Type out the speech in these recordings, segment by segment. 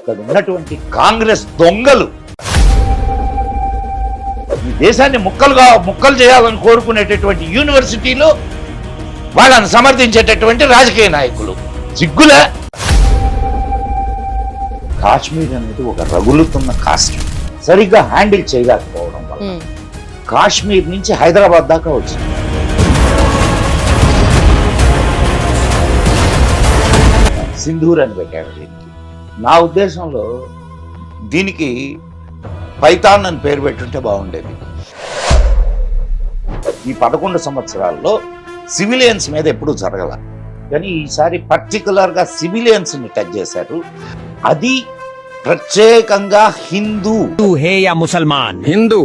అక్కడ ఉన్నటువంటి కాంగ్రెస్ దొంగలు ఈ దేశాన్ని ముక్కలు చేయాలని కోరుకునేటటువంటి యూనివర్సిటీలో వాళ్ళని సమర్థించేటటువంటి రాజకీయ నాయకులు సిగ్గులే. కాశ్మీర్ అనేది ఒక రగులుతున్న కాస్ట్ సరిగ్గా హ్యాండిల్ చేయలేకపోవడం వల్ల కాశ్మీర్ నుంచి హైదరాబాద్ దాకా వచ్చింది. సింధూర్ అని పెట్టాడు దీనికి. నా ఉద్దేశంలో దీనికి పైతాన్ అని పేరు పెట్టుంటే బాగుండేది. ఈ 11 సంవత్సరాల్లో సివిలియన్స్ మీద ఎప్పుడూ జరగల, కానీ ఈసారి పర్టికులర్గా సివిలియన్స్ని టచ్ చేశారు. అది ప్రత్యేకంగా హిందూ హే యా ముసల్మాన్ హిందూ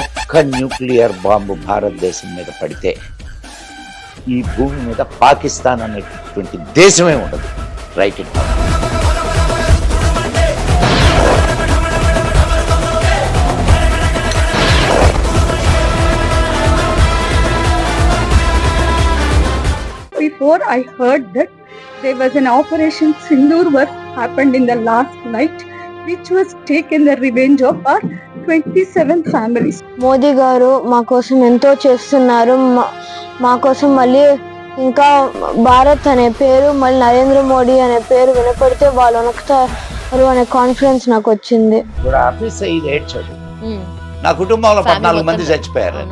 ఒక్క న్యూక్లియర్ బాంబు భారతదేశం మీద పడితే ఈ భూమి మీద పాకిస్తాన్ అనేటటువంటి దేశమే ఉండదు. Right it. Before I heard that there was an Operation Sindoor work happened in the last night, which was taken the revenge of our 27 families. Modi గారు మా కోసం ఎంతో చేస్తున్నారు. మా కోసం మళ్ళీ ఇంకా భారత్ అనే పేరు, మళ్ళీ నరేంద్ర మోడీ అనే పేరు వినపడితే వాళ్ళు వణుకుతారు అనే కాన్ఫిడెన్స్ నాకు వచ్చింది. ఆఫీస్ అయ్యి ఏడ్చాడు. నా కుటుంబంలో 14 మంది చచ్చిపోయారు.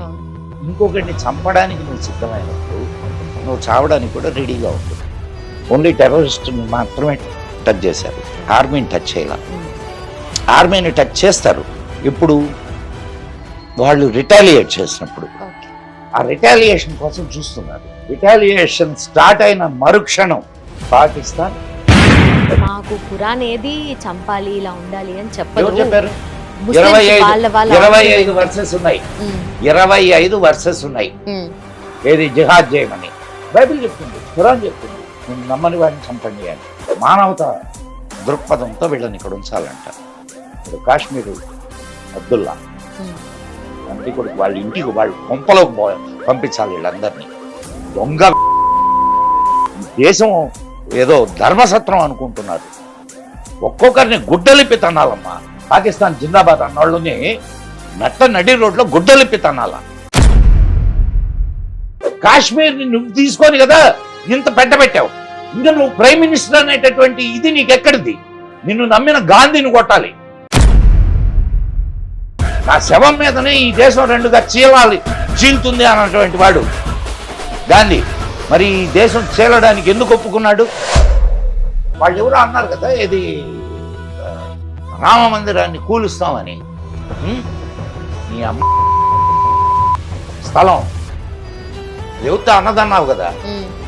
ఇంకొకరిని చంపడానికి నువ్వు సిద్ధమైనప్పుడు నువ్వు చావడానికి కూడా రెడీగా ఉంటుంది. ఓన్లీ టెర్రరిస్ట్ని మాత్రమే టచ్ చేశారు, ఆర్మీని టచ్ చేయాల. ఆర్మీని టచ్ చేస్తారు ఇప్పుడు వాళ్ళు రిటాలియేట్ చేసినప్పుడు. ఆ రిటాలియేషన్ కోసం చూస్తున్నారు. రిటాలియేషన్ స్టార్ట్ అయిన మరుక్షణం పాకిస్తాన్ మాకు ఖురాన్ ఏది చంపాలి ఇలా ఉండాలి అని ఎవరు చెప్పారు? ముస్లిమ్స్ 25 వర్సెస్ ఉన్నాయి. 25 వర్సెస్ ఉన్నాయి. ఏది జిహాద్ చేయమని బైబిల్ చెప్తుంది, ఖురాన్ చెప్తుంది. నేను నమ్మని వాడిని చంపండి అని. మానవతా దృక్పథంతో వీళ్ళని ఇక్కడ ఉంచాలంట. ఇప్పుడు కాశ్మీర్ అబ్దుల్లా అంటే కూడా వాళ్ళ ఇంటికి వాళ్ళు కొంపలోకి పంపించాలి వీళ్ళందరినీ. దొంగ దేశం ఏదో ధర్మసత్రం అనుకుంటున్నారు. ఒక్కొక్కరిని గుడ్డలిప్పి తనాలమ్మా. పాకిస్తాన్ జిందాబాద్ అన్నోళ్ళని నడి రోడ్లో గుడ్డలిప్పి తనాలా. కాశ్మీర్ని నువ్వు తీసుకొని కదా ఇంత పెట్టావు. ఇంకా నువ్వు ప్రైమ్ మినిస్టర్ అనేటటువంటి ఇది నీకెక్కడిది? నిన్ను నమ్మిన గాంధీని కొట్టాలి. నా శవం మీదనే ఈ దేశం రెండుగా చీలుతుంది అన్నటువంటి వాడు గాంధీ. మరి ఈ దేశం చీలడానికి ఎందుకు ఒప్పుకున్నాడు? వాళ్ళు ఎవరో అన్నారు కదా, ఇది రామ మందిరాన్ని కూలుస్తామని. నీ అమ్మ స్థలం యువత అన్నదన్నావు కదా,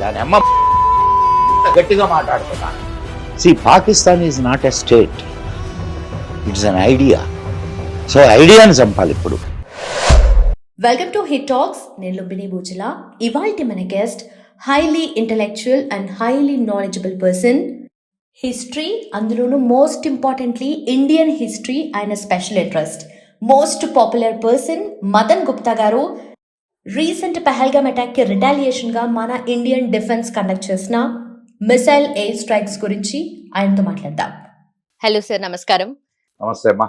దాని అమ్మ గట్టిగా మాట్లాడుతున్నా. See Pakistan is not a state, it's an idea. So ఐడియాని చంపాలి ఇప్పుడు. Welcome to hit talks. నేను లుంబిని బూచలా. ఇవాల్టి మన guest highly intellectual and highly knowledgeable person. History, అందులోనూ మోస్ట్ ఇంపార్టెంట్లీ ఇండియన్ హిస్టరీ ఆయన special interest. Most popular person Madan Gupta garu. Recent Pahalgam అటాక్కి రిటాలియేషన్గా మన ఇండియన్ డిఫెన్స్ కండక్ట్ చేసిన మిసైల్ ఎయిర్ స్ట్రైక్స్ గురించి ఆయనతో మాట్లాడదాం. హలో సార్, నమస్కారం. నమస్తే అమ్మా.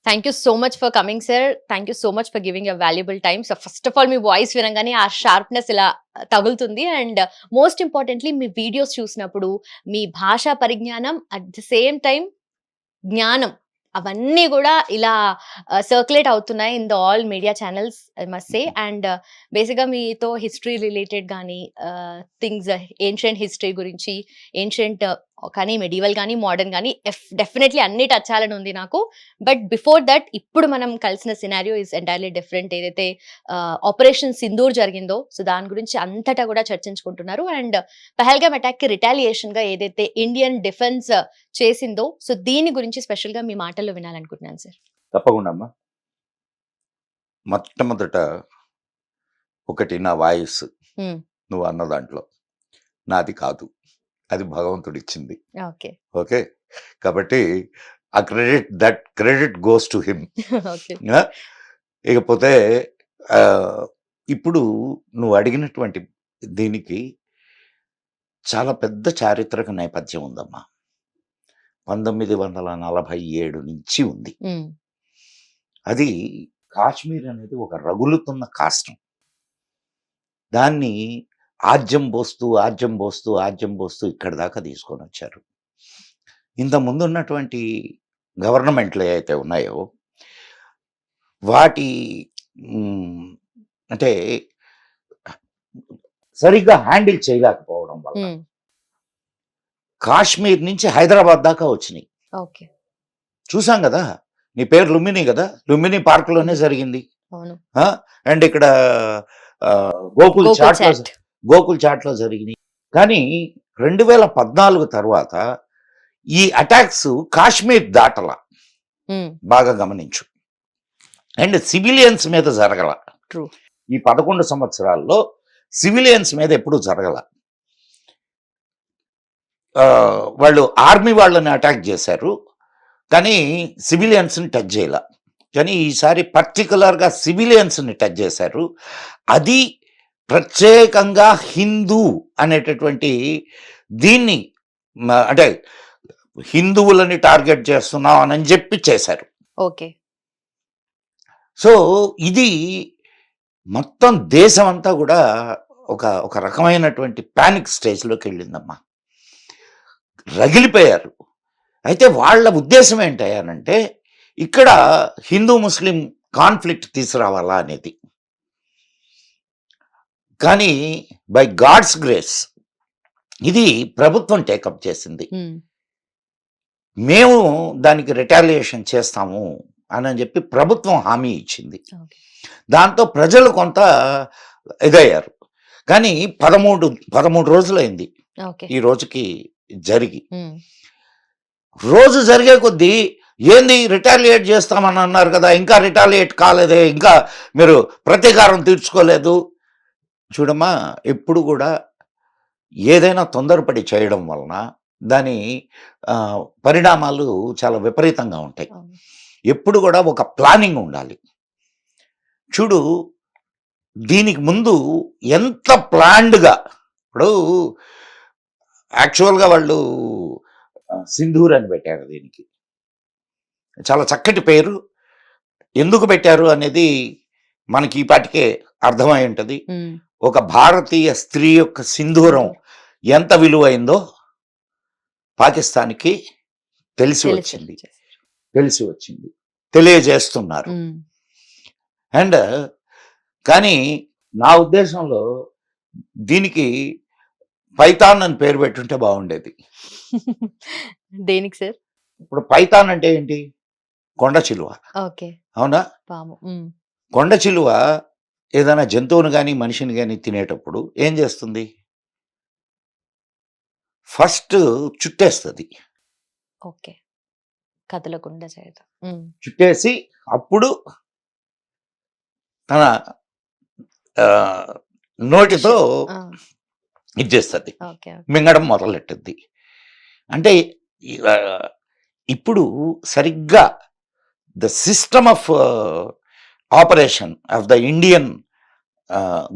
Thank you so much for coming sir. Thank you so much for giving your valuable time. So first of all me voice వినగానే ఆ షార్ప్నెస్ ఇలా తగులుతుంది. And most importantly me videos చూసినప్పుడు మీ భాషా పరిజ్ఞానం, అట్ ద సేమ్ టైం జ్ఞానం, అవన్నీ కూడా ఇలా సర్క్యులేట్ అవుతున్నాయి in the all media channels I must say. And బేసిక్గా మీతో హిస్టరీ రిలేటెడ్ కానీ థింగ్స్, ఏన్షియంట్ హిస్టరీ గురించి, ఏన్షియంట్ కానీ మెడివల్ కానీ మోడర్న్ కానీ డెఫినెట్లీ అన్ని టచ్ చేయాలని ఉంది నాకు. బట్ బిఫోర్ దట్ ఇప్పుడు మనం కలిసిన సినారియో ఇస్ ఎంటైర్లీ డిఫరెంట్. ఏదైతే ఆపరేషన్ సింధూర్ జరిగిందో, సో దాని గురించి అంతటా కూడా చర్చించుకుంటున్నారు. అండ్ పహల్గామ్ అటాక్కి రిటాలియేషన్గా ఏదైతే ఇండియన్ డిఫెన్స్ చేసిందో, సో దీని గురించి స్పెషల్గా మీ మాటల్లో వినాలనుకుంటున్నాను సార్. తప్పకుండా అమ్మా. మొట్టమొదట ఒకటి, నా వాయిస్ నువ్వు అన్న దాంట్లో నాది కాదు, అది భగవంతుడు ఇచ్చింది. ఓకే ఓకే, కాబట్టి ఆ క్రెడిట్ గోస్ టు హిమ్. ఇకపోతే ఇప్పుడు నువ్వు అడిగినటువంటి దీనికి చాలా పెద్ద చారిత్రక నేపథ్యం ఉందమ్మా. 1947 నుంచి ఉంది. అది కాశ్మీర్ అనేది ఒక రగులుతున్న కాష్టం. దాన్ని ఆజ్యం పోస్తూ ఇక్కడి దాకా తీసుకొని వచ్చారు. ఇంత ముందు ఉన్నటువంటి గవర్నమెంట్లు ఏవైతే ఉన్నాయో వాటి అంటే సరిగ్గా హ్యాండిల్ చేయలేకపోవడం వల్ల కాశ్మీర్ నుంచి హైదరాబాద్ దాకా వచ్చినాయి. ఓకే. చూసాం కదా, నీ పేరు లుంబిని కదా, లుంబిని పార్క్ లోనే జరిగింది. అండ్ ఇక్కడ గోకుల్ చాట్ లో జరిగినాయి. కానీ 2014 తర్వాత ఈ అటాక్స్ కాశ్మీర్ దాటల, బాగా గమనించు. అండ్ సివిలియన్స్ మీద జరగల. ఈ 11 సంవత్సరాల్లో సివిలియన్స్ మీద ఎప్పుడు జరగల. వాళ్ళు ఆర్మీ వాళ్ళని అటాక్ చేశారు కానీ సివిలియన్స్ని టచ్ చేయాల. కానీ ఈసారి పర్టికులర్గా సివిలియన్స్ని టచ్ చేశారు. అది ప్రత్యేకంగా హిందూ అనేటటువంటి దీన్ని అంటే హిందువులని టార్గెట్ చేస్తున్నాం అని చెప్పి చేశారు. ఓకే. సో ఇది మొత్తం దేశం అంతా కూడా ఒక రకమైనటువంటి పానిక్ స్టేజ్లోకి వెళ్ళిందమ్మా. రగిలిపోయారు. అయితే వాళ్ళ ఉద్దేశం ఏంటంటే ఇక్కడ హిందూ ముస్లిం కాన్ఫ్లిక్ట్ తీసుకురావాలా అనేది. కానీ బై గాడ్స్ గ్రేస్ ఇది ప్రభుత్వం టేకప్ చేసింది. మేము దానికి రిటాలియేషన్ చేస్తాము అని చెప్పి ప్రభుత్వం హామీ ఇచ్చింది. దాంతో ప్రజలు కొంత ఇదయ్యారు. కానీ 13 రోజులైంది ఈ రోజుకి జరిగి. రోజు జరిగే కొద్దీ ఏంది రిటాలియేట్ చేస్తామని అన్నారు కదా, ఇంకా రిటాలియేట్ కాలేదే, ఇంకా మీరు ప్రతీకారం తీర్చుకోలేదు. చూడమ్మా, ఎప్పుడు కూడా ఏదైనా తొందరపడి చేయడం వలన దాని పరిణామాలు చాలా విపరీతంగా ఉంటాయి. ఎప్పుడు కూడా ఒక ప్లానింగ్ ఉండాలి. చూడు, దీనికి ముందు ఎంత ప్లాన్డ్గా, ఇప్పుడు యాక్చువల్గా వాళ్ళు సింధూర్ అని పెట్టారు. దీనికి చాలా చక్కటి పేరు. ఎందుకు పెట్టారు అనేది మనకి ఈ పాటికే అర్థమై ఉంటుంది. ఒక భారతీయ స్త్రీ యొక్క సింధూరం ఎంత విలువైందో పాకిస్తాన్కి తెలిసి వచ్చింది, తెలియజేస్తున్నారు. అండ్ కానీ నా ఉద్దేశంలో దీనికి పైతాన్ అని పేరు పెట్టుంటే బాగుండేది. దేనికి సార్? ఇప్పుడు పైతాన్ అంటే ఏంటి? కొండ చిలువ. అవునా? కొండ చిలువ ఏదైనా జంతువును కానీ మనిషిని కానీ తినేటప్పుడు ఏం చేస్తుంది? ఫస్ట్ చుట్టేస్తుంది. ఓకే. కదలకుండా చేయదు. చుట్టేసి అప్పుడు తన నోటితో ఇది చేస్తుంది, మింగడం మొదలెట్టుద్ది. అంటే ఇప్పుడు సరిగ్గా the system of operation of the Indian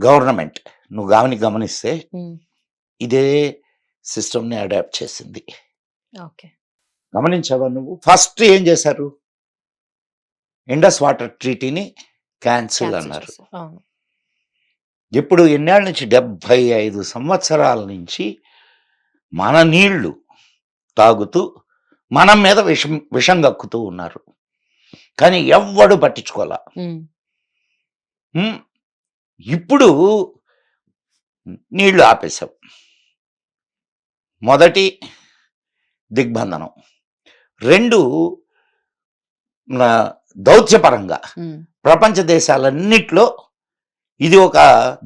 government నువ్వు గమనిస్తే ఇదే సిస్టమ్ని అడాప్ట్ చేసింది. గమనించావా నువ్వు? ఫస్ట్ ఏం చేశారు? ఇండస్ వాటర్ ట్రీటీని క్యాన్సిల్ అన్నారు. ఎప్పుడు ఎన్నేళ్ళ నుంచి? 75 సంవత్సరాల నుంచి మన నీళ్లు తాగుతూ మనం మీద విషం కక్కుతూ ఉన్నారు. కానీ ఎవ్వడు పట్టించుకోలే. ఇప్పుడు నీళ్లు ఆపేశాం. మొదటి దిగ్బంధనం. 2 దౌత్యపరంగా ప్రపంచ దేశాలన్నిట్లో ఇది ఒక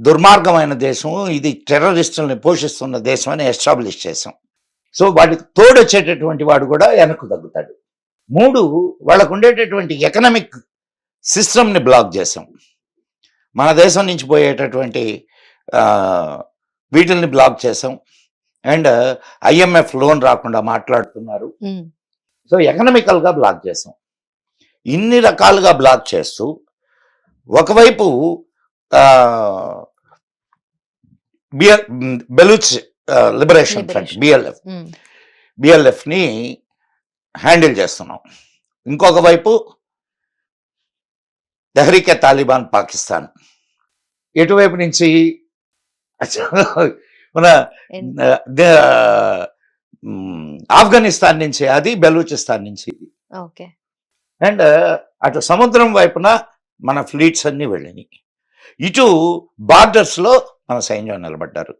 దుర్మార్గమైన దేశం, ఇది టెర్రరిస్టుల్ని పోషిస్తున్న దేశం అని ఎస్టాబ్లిష్ చేసాం. సో వాటికి తోడొచ్చేటటువంటి వాడు కూడా వెనక్కు తగ్గుతాడు. 3 వాళ్ళకు ఉండేటటువంటి ఎకనామిక్ సిస్టమ్ని బ్లాక్ చేసాం. మన దేశం నుంచి పోయేటటువంటి వీటిల్ని బ్లాక్ చేసాం. అండ్ IMF లోన్ రాకుండా మాట్లాడుతున్నారు. సో ఎకనామికల్గా బ్లాక్ చేసాం. ఇన్ని రకాలుగా బ్లాక్ చేస్తూ ఒకవైపు బెలూచ్ లిబరేషన్ ఫ్రంట్ బిఎల్ఎఫ్ని హ్యాండిల్ చేస్తున్నాం. ఇంకొక వైపు తెహ్రీకే తాలిబాన్ పాకిస్తాన్. ఎటువైపు నుంచి మన ఆఫ్ఘనిస్తాన్ నుంచి అది, బెలూచిస్తాన్ నుంచి ఇది. ఓకే. అండ్ అటు సముద్రం వైపున మన ఫ్లీట్స్ అన్ని వెళ్ళినాయి. ఇటు బార్డర్స్ లో మన సైన్యం నిలబడ్డారు.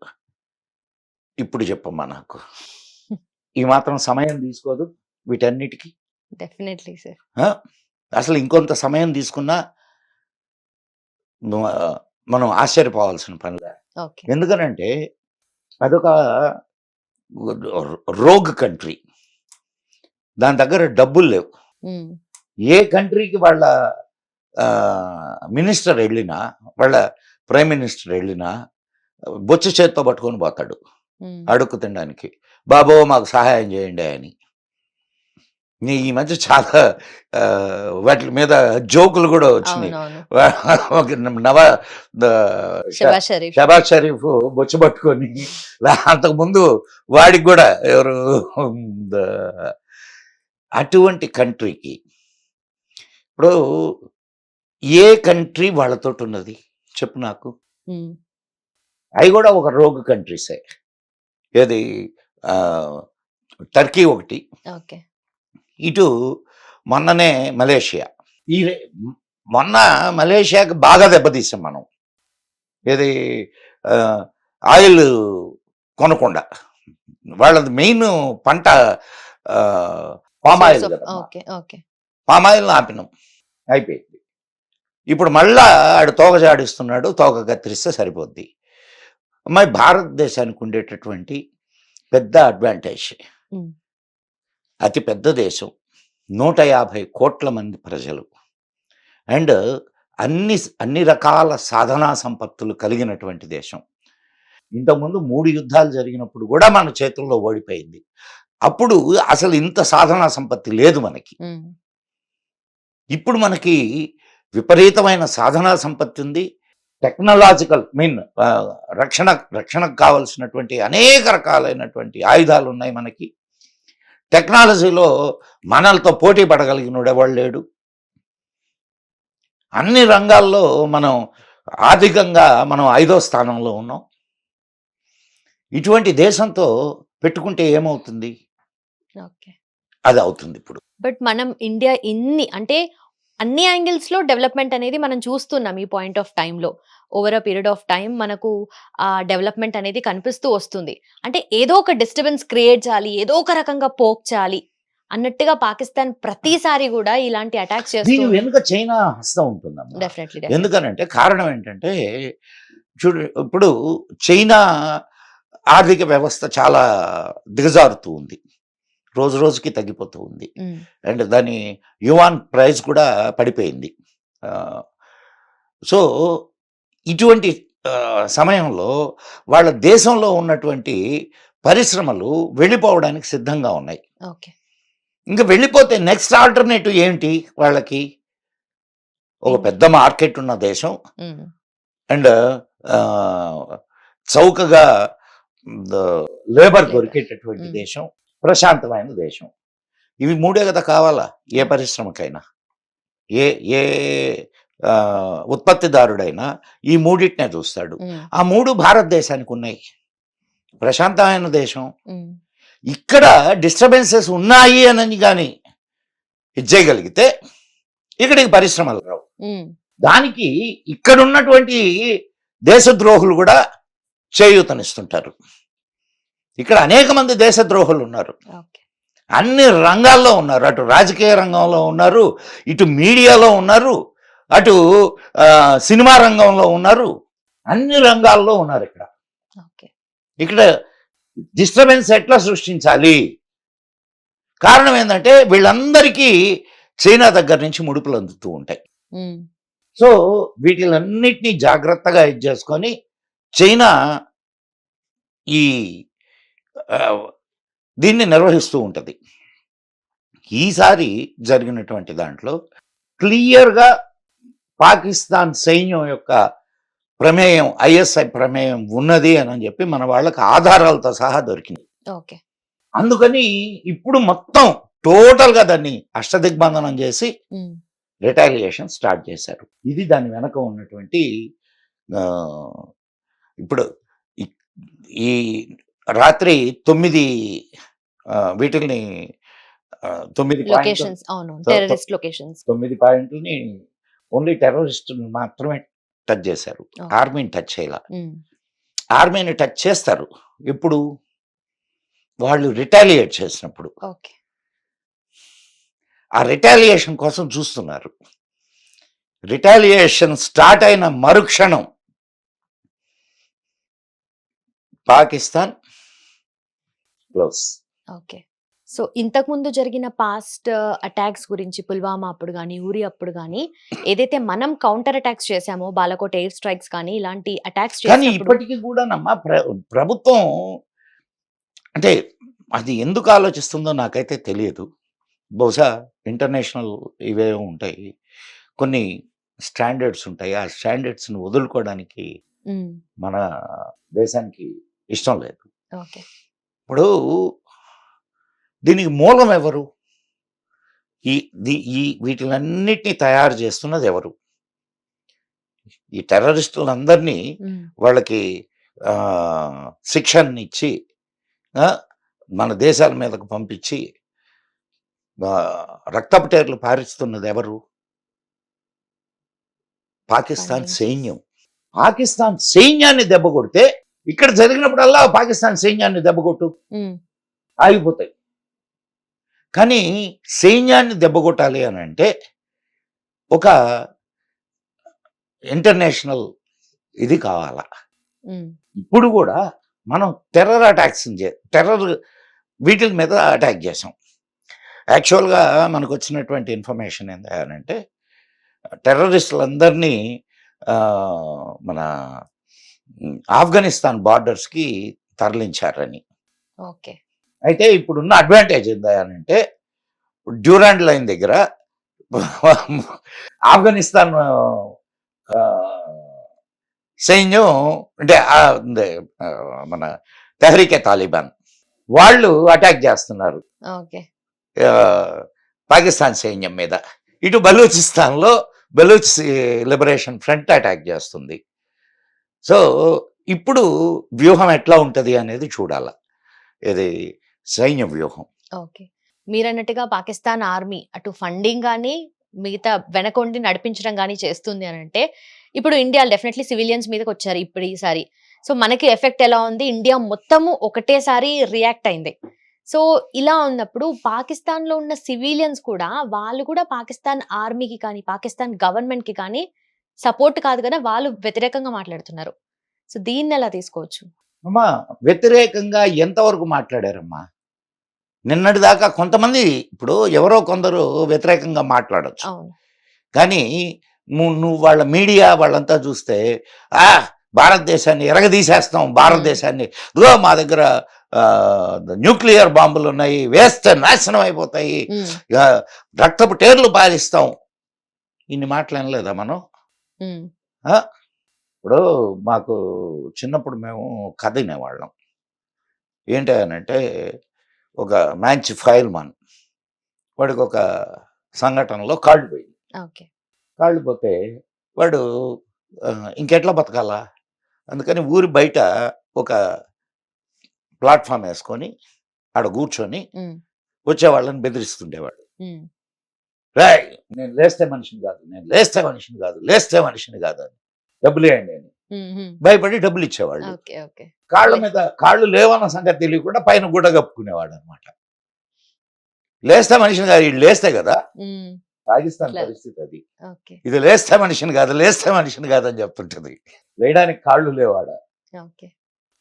ఇప్పుడు చెప్పమ్మా నాకు, ఈ మాత్రం సమయం తీసుకోదు వీటన్నిటికీ? Definitely sir. అసలు ఇంకొంత సమయం తీసుకున్నా మనం ఆశ్చర్యపోవాల్సిన పనిలే. ఓకే. ఎందుకనంటే అదొక రోగ్ కంట్రీ, దాని దగ్గర డబ్బులు లేవు. ఏ కంట్రీకి వాళ్ళ మినిస్టర్ వెళ్ళినా, వాళ్ళ ప్రైమ్ మినిస్టర్ వెళ్ళినా బొచ్చు చేత్తో పట్టుకొని పోతాడు అడుక్కు తినడానికి, బాబో మాకు సహాయం చేయండి అని. ఈ మధ్య చాలా వాటి మీద జోకులు కూడా వచ్చినాయి. షబాజ్ షరీఫ్ బొచ్చు పట్టుకొని, అంతకుముందు వాడికి కూడా ఎవరు, అటువంటి కంట్రీకి ఇప్పుడు ఏ కంట్రీ వాళ్ళతో ఉన్నది చెప్పు నాకు? అవి కూడా ఒక రోగ్ కంట్రీసే. ఏది టర్కీ ఒకటి, ఇటు మొన్ననే మలేషియా. ఈ మొన్న మలేషియాకి బాగా దెబ్బతీసాం మనం. ఏది ఆయిల్ కొనకుండా, వాళ్ళది మెయిన్ పంట పామాయిల్ కదా, పామాయిల్ని ఆపినాం, అయిపోయింది. ఇప్పుడు మళ్ళా ఆడు తోక జాడిస్తున్నాడు, తోక కత్తిరిస్తే సరిపోద్ది. మరి భారతదేశానికి ఉండేటటువంటి పెద్ద అడ్వాంటేజ్, అతి పెద్ద దేశం, 150 కోట్ల మంది ప్రజలు, అండ్ అన్ని రకాల సాధనా సంపత్తులు కలిగినటువంటి దేశం. ఇంతకుముందు 3 యుద్ధాలు జరిగినప్పుడు కూడా మన చేతుల్లో ఓడిపోయింది. అప్పుడు అసలు ఇంత సాధనా సంపత్తి లేదు మనకి. ఇప్పుడు మనకి విపరీతమైన సాధనా సంపత్తి ఉంది. టెక్నాలజికల్ రక్షణకు కావలసినటువంటి అనేక రకాలైనటువంటి ఆయుధాలు ఉన్నాయి మనకి. టెక్నాలజీలో మనలతో పోటీ పడగలిగినోడు ఎవడు లేడు. అన్ని రంగాల్లో మనం ఆర్థికంగా మనం 5వ స్థానంలో ఉన్నాం. ఇటువంటి దేశంతో పెట్టుకుంటే ఏమవుతుంది? అది అవుతుంది ఇప్పుడు. బట్ మనం ఇండియా అంటే అన్ని యాంగిల్స్ లో డెవలప్మెంట్ అనేది మనం చూస్తున్నాం. ఈ పాయింట్ ఆఫ్ టైంలో over a period of time మనకు ఆ డెవలప్మెంట్ అనేది కనిపిస్తూ వస్తుంది. అంటే ఏదో ఒక డిస్టర్బెన్స్ క్రియేట్ చేయాలి, ఏదో ఒక రకంగా పోక్ చేయాలి అన్నట్టుగా పాకిస్తాన్ ప్రతిసారి కూడా ఇలాంటి అటాక్స్ చేస్తుంది. వెనుక చైనా హస్తం ఉంటుందమ్మా. డెఫినెట్లీ. ఎందుకనంటే కారణం ఏంటంటే చూడు, ఇప్పుడు చైనా ఆర్థిక వ్యవస్థ చాలా దిగజారుతూ ఉంది, రోజు రోజుకి తగ్గిపోతూ ఉంది. అండ్ దాని యువాన్ ప్రైస్ కూడా పడిపోయింది. సో ఇటువంటి సమయంలో వాళ్ళ దేశంలో ఉన్నటువంటి పరిశ్రమలు వెళ్ళిపోవడానికి సిద్ధంగా ఉన్నాయి. ఇంకా వెళ్ళిపోతే నెక్స్ట్ ఆల్టర్నేటివ్ ఏంటి వాళ్ళకి? ఒక పెద్ద మార్కెట్ ఉన్న దేశం, అండ్ చౌకగా లేబర్ దొరికేటటువంటి దేశం, ప్రశాంతమైన దేశం. ఇవి 3 కదా కావాలా ఏ పరిశ్రమకైనా, ఏ ఉత్పత్తిదారుడైనా ఈ 3టినే చూస్తాడు. ఆ 3 భారతదేశానికి ఉన్నాయి. ప్రశాంతమైన దేశం, ఇక్కడ డిస్టర్బెన్సెస్ ఉన్నాయి అని కానీ ఇది చేయగలిగితే ఇక్కడికి పరిశ్రమలు రావు. దానికి ఇక్కడ ఉన్నటువంటి దేశద్రోహులు కూడా చేయూతనిస్తుంటారు. ఇక్కడ అనేక మంది దేశద్రోహులు ఉన్నారు, అన్ని రంగాల్లో ఉన్నారు. అటు రాజకీయ రంగంలో ఉన్నారు, ఇటు మీడియాలో ఉన్నారు, అటు సినిమా రంగంలో ఉన్నారు, అన్ని రంగాల్లో ఉన్నారు. ఇక్కడ డిస్టర్బెన్స్ ఎట్లా సృష్టించాలి? కారణం ఏంటంటే వీళ్ళందరికీ చైనా దగ్గర నుంచి ముడుపులు అందుతూ ఉంటాయి. సో వీటిలన్నిటినీ జాగ్రత్తగా ఇది చేసుకొని చైనా దీన్ని నిర్వహిస్తూ ఉంటుంది. ఈసారి జరిగినటువంటి దాంట్లో క్లియర్గా పాకిస్తాన్ సైన్యం యొక్క ప్రమేయం, ఐఎస్ఐ ప్రమేయం ఉన్నది అని చెప్పి మన వాళ్ళకి ఆధారాలతో సహా దొరికింది. ఓకే. అందుకని ఇప్పుడు మొత్తం టోటల్గా దాన్ని అష్టదిగ్బంధనం చేసి రిటాలియేషన్ స్టార్ట్ చేశారు. ఇది దాని వెనక ఉన్నటువంటి ఇప్పుడు ఈ రాత్రి 9 వీటిల్ని 9 లొకేషన్స్, అవును, టెర్రరిస్ట్ లొకేషన్స్. 9 పాయింట్లని ఓన్లీ టెర్రరిస్ట్ మాత్రమే టచ్ చేశారు. ఆర్మీని టచ్ చేయాల. ఆర్మీని టచ్ చేస్తారు ఇప్పుడు వాళ్ళు రిటాలియేట్ చేసినప్పుడు. ఓకే. ఆ రిటాలియేషన్ కోసం చూస్తున్నారు. రిటాలియేషన్ స్టార్ట్ అయిన మరుక్షణం పాకిస్తాన్ క్లోజ్. ఓకే. సో ఇంతకు ముందు జరిగిన పాస్ట్ అటాక్స్ గురించి, పుల్వామా అప్పుడు కానీ, ఊరి అప్పుడు కానీ, ఏదైతే మనం కౌంటర్ అటాక్స్ చేశామో, బాలకోట్ ఎయిర్ స్ట్రైక్స్ కానీ, ఇలాంటి అటాక్స్ కానీ చేసినప్పుడు ఇప్పటికీ కూడానమ్మా ప్రభుత్వం అంటే అది ఎందుకు ఆలోచిస్తుందో నాకైతే తెలియదు. బహుశా ఇంటర్నేషనల్ ఇవే ఉంటాయి, కొన్ని స్టాండర్డ్స్ ఉంటాయి. ఆ స్టాండర్డ్స్ని వదులుకోవడానికి మన దేశానికి ఇష్టం లేదు. ఓకే. ఇప్పుడు దీనికి మూలం ఎవరు? ఈ వీటిలన్నిటినీ తయారు చేస్తున్నది ఎవరు? ఈ టెర్రరిస్టులందరినీ వాళ్ళకి శిక్షణ ఇచ్చి మన దేశాల మీదకు పంపించి రక్తపు పారిస్తున్నది ఎవరు? పాకిస్తాన్ సైన్యం. పాకిస్తాన్ సైన్యాన్ని దెబ్బ కొడితే ఇక్కడ జరిగినప్పుడల్లా పాకిస్తాన్ సైన్యాన్ని దెబ్బ కొట్టు, ఆగిపోతాయి. కానీ సైన్యాన్ని దెబ్బ కొట్టాలి అని అంటే ఒక ఇంటర్నేషనల్ ఇది కావాలా. ఇప్పుడు కూడా మనం టెర్రర్ అటాక్స్ టెర్రర్ వీటి మీద అటాక్ చేసాం. యాక్చువల్గా మనకు వచ్చినటువంటి ఇన్ఫర్మేషన్ ఏంటంటే టెర్రరిస్టులందరినీ మన ఆఫ్ఘనిస్తాన్ బార్డర్స్కి తరలించారని. ఓకే. అయితే ఇప్పుడున్న అడ్వాంటేజ్ ఏంటంటే డ్యూరాండ్ లైన్ దగ్గర ఆఫ్ఘనిస్తాన్ సైన్యం అంటే మన తెహ్రీకే తాలిబాన్ వాళ్ళు అటాక్ చేస్తున్నారు పాకిస్తాన్ సైన్యం మీద. ఇటు బలూచిస్తాన్లో బలూచ్ లిబరేషన్ ఫ్రంట్ అటాక్ చేస్తుంది. సో ఇప్పుడు వ్యూహం ఎట్లా ఉంటుంది అనేది చూడాల, ఇది సైన్య వ్యూహం. ఓకే. మీరన్నట్టుగా పాకిస్తాన్ ఆర్మీ అటు ఫండింగ్ కానీ మిగతా వెనకొండి నడిపించడం కానీ చేస్తుంది అని అంటే ఇప్పుడు ఇండియా డెఫినెట్లీ సివిలియన్స్ మీదకి వచ్చారు ఇప్పుడు ఈసారి. సో మనకి ఎఫెక్ట్ ఎలా ఉంది? ఇండియా మొత్తము ఒకటేసారి రియాక్ట్ అయింది. సో ఇలా ఉన్నప్పుడు పాకిస్తాన్లో ఉన్న సివిలియన్స్ కూడా వాళ్ళు కూడా పాకిస్తాన్ ఆర్మీకి కానీ పాకిస్తాన్ గవర్నమెంట్కి కానీ సపోర్ట్ కాదు కదా, వాళ్ళు వ్యతిరేకంగా మాట్లాడుతున్నారు. సో దీన్ని ఎలా తీసుకోవచ్చు? అమ్మా వ్యతిరేకంగా ఎంతవరకు మాట్లాడారమ్మా? నిన్నటి దాకా కొంతమంది, ఇప్పుడు ఎవరో కొందరు వ్యతిరేకంగా మాట్లాడచ్చు, కానీ నువ్వు వాళ్ళ మీడియా వాళ్ళంతా చూస్తే భారతదేశాన్ని ఎరగదీసేస్తాం, భారతదేశాన్ని మా దగ్గర న్యూక్లియర్ బాంబులు ఉన్నాయి, వేస్తే నాశనం అయిపోతాయి, రక్తపు టేర్లు పారిస్తాం, ఇన్ని మాట్లాడలేదా మనం? ఇప్పుడు మాకు చిన్నప్పుడు మేము కథ వినేవాళ్ళం. ఏంటి అనంటే ఒక మంచి ఫైర్మాన్, వాడికి ఒక సంఘటనలో కాళ్ళు పోయింది. కాళ్ళు పోతే వాడు ఇంకెట్లా బతకాలా, అందుకని ఊరి బయట ఒక ప్లాట్ఫామ్ వేసుకొని ఆడ కూర్చొని వచ్చే వాళ్ళని బెదిరిస్తుండేవాడు. రాయ్ నేను లేస్తే మనిషిని కాదు, నేను లేస్తే మనిషిని కాదు, లేస్తే మనిషిని కాదు అని, డబ్బులు వేయండి అని భయపడి డబ్బులు ఇచ్చేవాళ్ళు. కాళ్ళ మీద కాళ్ళు లేవన్న సంగతి తెలియకుండా పైన గుడ్డ కప్పుకునేవాడు అనమాట. లేస్తే మనిషిని కాదు, వీళ్ళు లేస్తే కదా. పాకిస్తాన్ పరిస్థితి అది. ఇది లేస్తే మనిషిని కాదు, లేస్తే మనిషిని కాదు అని చెప్తుంటది. వేయడానికి కాళ్ళు లేవాడ,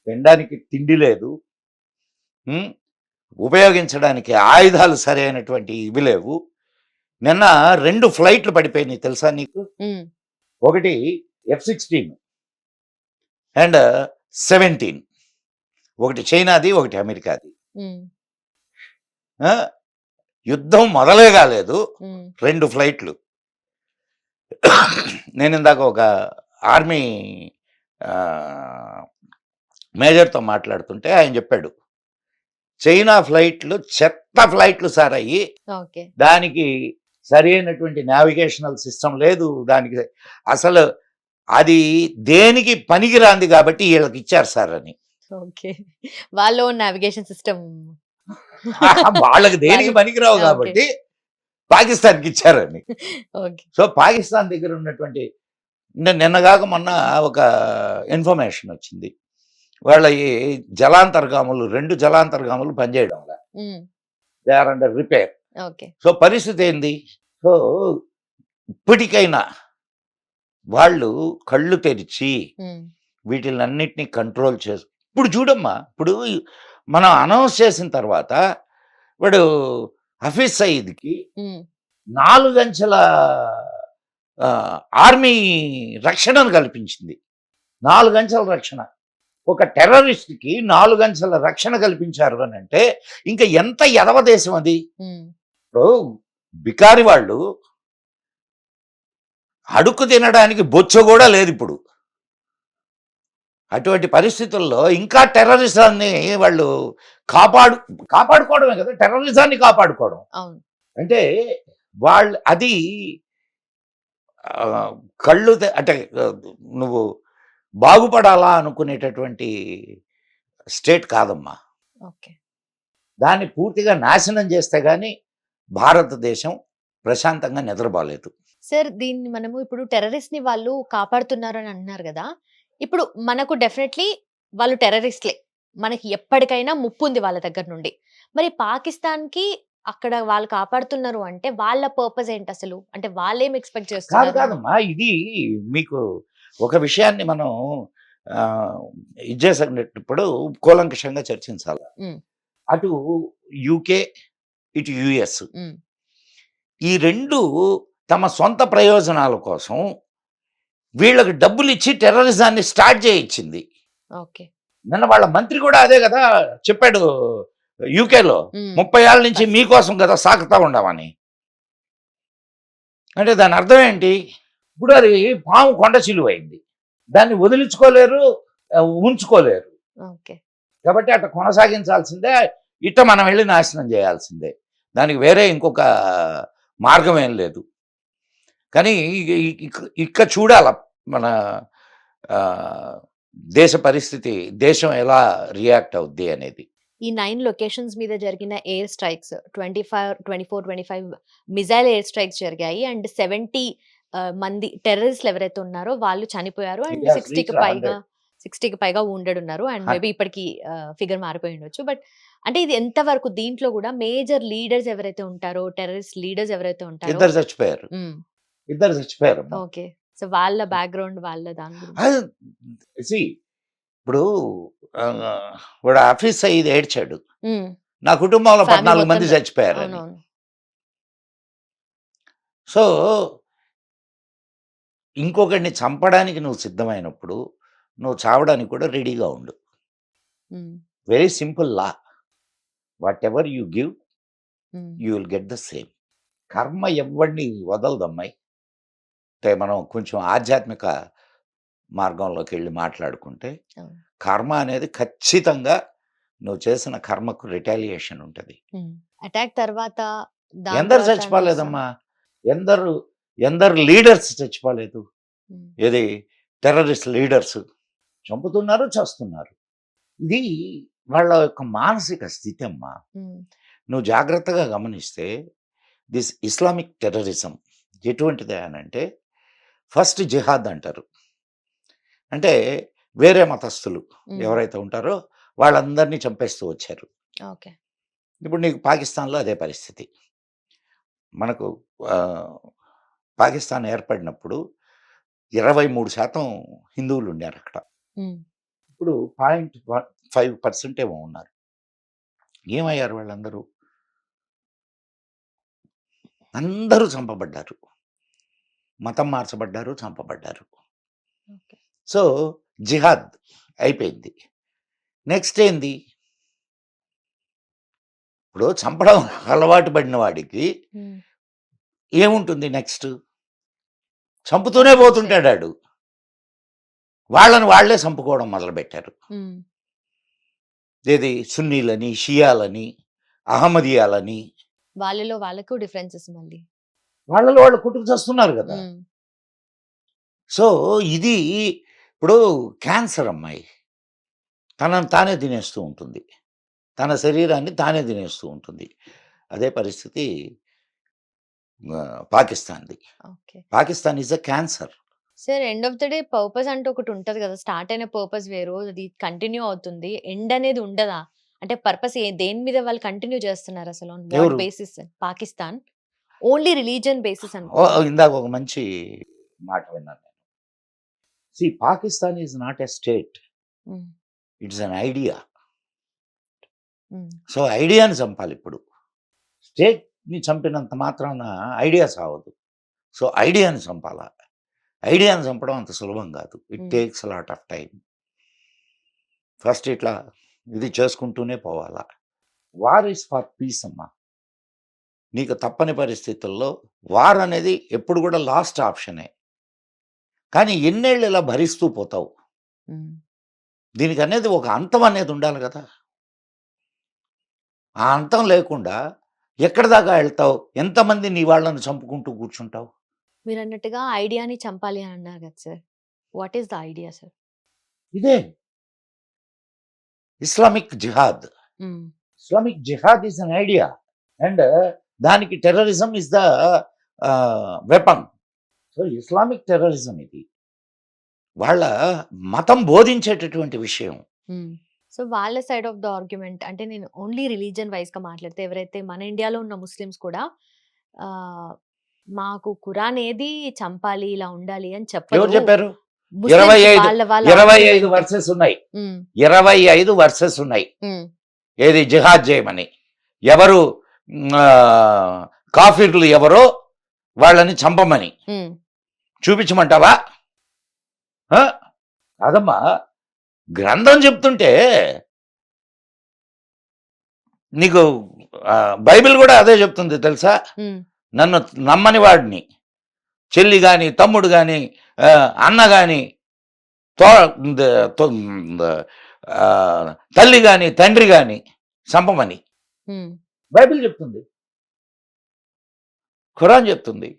తినడానికి తిండి లేదు, ఉపయోగించడానికి ఆయుధాలు సరైనటువంటి ఇవి లేవు. నిన్న 2 ఫ్లైట్లు పడిపోయినాయి తెలుసా నీకు? ఒకటి F-16 అండ్ 17, ఒకటి చైనాది ఒకటి అమెరికాది. యుద్ధం మొదలే కాలేదు, 2 ఫ్లైట్లు. నేను ఇందాక ఒక ఆర్మీ మేజర్తో మాట్లాడుతుంటే ఆయన చెప్పాడు, చైనా ఫ్లైట్లు చెత్త ఫ్లైట్లు సార్ అయ్యి, ఓకే. దానికి సరి అయినటువంటి నావిగేషనల్ సిస్టమ్ లేదు, దానికి అసలు అది దేనికి పనికిరాంది కాబట్టి వీళ్ళకి ఇచ్చారు సార్ అని. ఓకే. వాళ్ళ నావిగేషన్ సిస్టమ్ వాళ్ళకి దేనికి పనికిరావు ఓకే. కాబట్టి పాకిస్తాన్కి ఇచ్చారని. ఓకే. సో పాకిస్తాన్ దగ్గర ఉన్నటువంటి నిన్నగాక మొన్న ఒక ఇన్ఫర్మేషన్ వచ్చింది, వాళ్ళ ఈ జలాంతర్గాములు 2 జలాంతర్గాములు పనిచేయడం, they are under repair. Okay. So పరిస్థితి ఏంది? సో ఇప్పటికైనా వాళ్ళు కళ్ళు తెరిచి వీటిలన్నిటినీ కంట్రోల్ చేసి, ఇప్పుడు చూడమ్మా, ఇప్పుడు మనం అనౌన్స్ చేసిన తర్వాత వాడు హఫీజ్ సయీద్కి 4 అంచెల ఆర్మీ రక్షణను కల్పించింది. 4 అంచెల రక్షణ. ఒక టెర్రరిస్ట్కి 4 అంచెల రక్షణ కల్పించారు అని అంటే ఇంకా ఎంత ఎదవ దేశం అది. ఇప్పుడు బికారి వాళ్ళు అడుక్కు తినడానికి బొచ్చ కూడా లేదు ఇప్పుడు. అటువంటి పరిస్థితుల్లో ఇంకా టెర్రరిజాన్ని వాళ్ళు కాపాడుకోవడమే కదా, టెర్రరిజాన్ని కాపాడుకోవడం అంటే వాళ్ళు అది కళ్ళు అంటే నువ్వు బాగుపడాలా అనుకునేటటువంటి స్టేట్ కాదమ్మా. ఓకే. దాన్ని పూర్తిగా నాశనం చేస్తే గానీ భారతదేశం ప్రశాంతంగా నిద్రపోలేదు. సార్, దీన్ని మనము ఇప్పుడు టెర్రరిస్ట్ ని వాళ్ళు కాపాడుతున్నారు అని అంటున్నారు కదా, ఇప్పుడు మనకు డెఫినెట్లీ వాళ్ళు టెర్రరిస్ట్లే, మనకి ఎప్పటికైనా ముప్పు ఉంది వాళ్ళ దగ్గర నుండి. మరి పాకిస్తాన్ కి అక్కడ వాళ్ళు కాపాడుతున్నారు అంటే వాళ్ళ పర్పస్ ఏంటి అసలు? అంటే వాళ్ళేం ఎక్స్పెక్ట్ చేస్తున్నారు? కాదమ్మా, ఇది మీకు ఒక విషయాన్ని మనం ఇది చేసినప్పుడు కూలంకషంగా చర్చించాలి. అటు యూకే, ఇటు యుఎస్, ఈ 2 తమ సొంత ప్రయోజనాల కోసం వీళ్ళకి డబ్బులు ఇచ్చి టెర్రరిజాన్ని స్టార్ట్ చేయించింది. ఓకే. నిన్న వాళ్ళ మంత్రి కూడా అదే కదా చెప్పాడు, యూకేలో 30 ఏళ్ళ నుంచి మీకోసం కదా సాగుతా ఉండమని. అంటే దాని అర్థం ఏంటి? ఇప్పుడు అది పాము కొండ చిలువైంది, దాన్ని వదిలించుకోలేరు, ఉంచుకోలేరు. కాబట్టి అట్లా కొనసాగించాల్సిందే, ఇట్ట మనం వెళ్ళి నాశనం చేయాల్సిందే, దానికి వేరే ఇంకొక మార్గం ఏం లేదు. కానీ ఇక్క చూడాల మన దేశ పరిస్థితి, దేశం ఎలా రియాక్ట్ అవుద్ది అనేది. ఈ 9 లొకేషన్స్ మీద జరిగిన air strikes 24-25 missile air strikes జరిగాయి అండ్ 70 మంది టెర్రరిస్టులు ఎవరైతే ఉన్నారో వాళ్ళు చనిపోయారు అండ్ 60కి పైగా wounded ఉన్నారు అండ్ మేబీ ఇప్పటికి ఫిగర్ మారిపోయి ఉండొచ్చు. బట్ అంటే ఇది ఎంత వరకు దీంట్లో కూడా మేజర్ లీడర్స్ ఎవరైతే ఉంటారో, టెర్రరిస్ట్ లీడర్స్ ఎవరైతే ఉంటారో ఇద్దరు చచ్చిపోయారు. ఓకే. సో వాళ్ళ బ్యాక్గ్రౌండ్, వాళ్ళ దాని గురించి ఇప్పుడు వాడు హఫీజ్ సయీద్ ఏడ్చాడు, నా కుటుంబంలో 14 మంది చచ్చిపోయారు. సో ఇంకొకరిని చంపడానికి నువ్వు సిద్ధమైనప్పుడు నువ్వు చావడానికి కూడా రెడీగా ఉండు. Very simple law, what ever you give you will get the same. కర్మ ఎవరిని వదలదమ్మాయి. అంటే మనం కొంచెం ఆధ్యాత్మిక మార్గంలోకి వెళ్ళి మాట్లాడుకుంటే కర్మ అనేది ఖచ్చితంగా నువ్వు చేసిన కర్మకు రిటాలియేషన్ ఉంటుంది. అటాక్ తర్వాత ఎందరు చచ్చిపోలేదమ్మా, ఎందరు లీడర్స్ చచ్చిపోలేదు. ఏది టెర్రరిస్ట్ లీడర్స్ చంపుతున్నారు, చేస్తున్నారు. ఇది వాళ్ళ యొక్క మానసిక స్థితి అమ్మా. నువ్వు జాగ్రత్తగా గమనిస్తే దిస్ ఇస్లామిక్ టెర్రరిజం ఎటువంటిది అని అంటే, ఫస్ట్ జిహాద్ అంటారు, అంటే వేరే మతస్థులు ఎవరైతే ఉంటారో వాళ్ళందరినీ చంపేస్తూ వచ్చారు. ఇప్పుడు నీకు పాకిస్తాన్లో అదే పరిస్థితి. మనకు పాకిస్తాన్ ఏర్పడినప్పుడు 23% హిందువులు ఉండారు అక్కడ. ఇప్పుడు 0.5% ఏమో ఉన్నారు. ఏమయ్యారు వాళ్ళందరూ? అందరూ చంపబడ్డారు, మతం మార్చబడ్డారు, చంపబడ్డారు. సో జిహాద్ అయిపోయింది. నెక్స్ట్ ఏంది? ఇప్పుడు చంపడం అలవాటు పడిన వాడికి ఏముంటుంది నెక్స్ట్? చంపుతూనే పోతుంటాడు. వాళ్ళని వాళ్ళే చంపుకోవడం మొదలుపెట్టారు. ఉమ్, ఏది సున్నీలని, షియాలని, అహ్మదియాలని, వాళ్ళలో వాళ్ళకు డిఫరెన్సెస్ మళ్ళీ. వాళ్ళలో వాళ్ళు కొట్టుకు చేస్తున్నారు కదా. ఉమ్, సో ఇది ఇప్పుడు క్యాన్సర్ అమ్మాయి తనను తానే తినేస్తూ ఉంటుంది, తన శరీరాన్ని తానే తినేస్తూ ఉంటుంది. అదే పరిస్థితి పాకిస్తాన్ది. Okay Pakistan is a cancer. Sir, end of the day purpose అంటే ఒకటి ఉంటది కదా. స్టార్ట్ అయిన పర్పస్ వేరు, అది కంటిన్యూ అవుతుంది. ఎండ్ అనేది ఉండదా? అంటే పర్పస్ దేని మీద వాళ్ళు కంటిన్యూ చేస్తున్నారు అసలు? ఆన్ వాట్ ఎవరు? Basis? Pakistan only religion basis అనుకో. ఇందాక ఒక మంచి మాట విన్నాను నేను. See Pakistan is not a state, it's an idea. So ఐడియాని చంపాలి. ఇప్పుడు స్టేట్ని చంపినంత మాత్రాన ఐడియా సావదు. సో ఐడియాని చంపాలా. ఐడియాని చంపడం అంత సులభం కాదు. It takes lot of time. First ఇట్లా ఇది చేసుకుంటూనే పోవాలా. వార్ ఇస్ ఫర్ పీస్ అమ్మా. నీకు తప్పని పరిస్థితుల్లో వార్ అనేది ఎప్పుడు కూడా లాస్ట్ ఆప్షనే. కానీ ఎన్నేళ్ళు ఇలా భరిస్తూ పోతావు? దీనికి అనేది ఒక అంతం అనేది ఉండాలి కదా. ఆ అంతం లేకుండా ఎక్కడి దాకా వెళ్తావు? ఎంతమంది నీ వాళ్ళని చంపుకుంటూ కూర్చుంటావు? మీరు అన్నట్టుగా ఐడియాని చంపాలి అని అన్నారు కదా sir. What is the idea sir? ఇదే ఇస్లామిక్ జిహాద్. ఇస్లామిక్ జిహాద్ ఈజ్ అన్ ఐడియా అండ్ దానికి terrorism is the weapon. So Islamic terrorism ఇది వాళ్ళ మతం బోధించేటటువంటి విషయం. సో వాళ్ళ సైడ్ ఆఫ్ ద ఆర్గ్యుమెంట్ అంటే, నేను ఓన్లీ రిలీజియన్ వైజ్ గా మాట్లాడితే, ఎవరైతే మన ఇండియాలో ఉన్న ముస్లిమ్స్ కూడా ఆ, మాకు ఖురాన్ ఏది చంపాలి ఇలా ఉండాలి అని ఎవరు చెప్పరు. చెప్పారు? ముస్లిమ్స్ 25 వాళ్ళ వాళ్ళ 25 argument. వర్సెస్ ఉన్నాయి. ఉమ్, 25 వర్సెస్ ఉన్నాయి. ఉమ్, ఏది జిహాద్ చేయమని. ఎవరు కాఫీర్లు ఎవరో వాళ్ళని చంపమని ఉమ్, చూపించమంటావా? ఆ? కాదమ్మా, గ్రంథం చెప్తుంటే నీకు బైబిల్ కూడా అదే చెప్తుంది తెలుసా. ఉమ్, నన్ను నమ్మని వాడిని, చెల్లి కానీ తమ్ముడు కానీ అన్న కానీ తల్లి కానీ తండ్రి కానీ చంపమని ఉమ్, బైబిల్ చెప్తుంది, ఖురాన్ చెప్తుంది.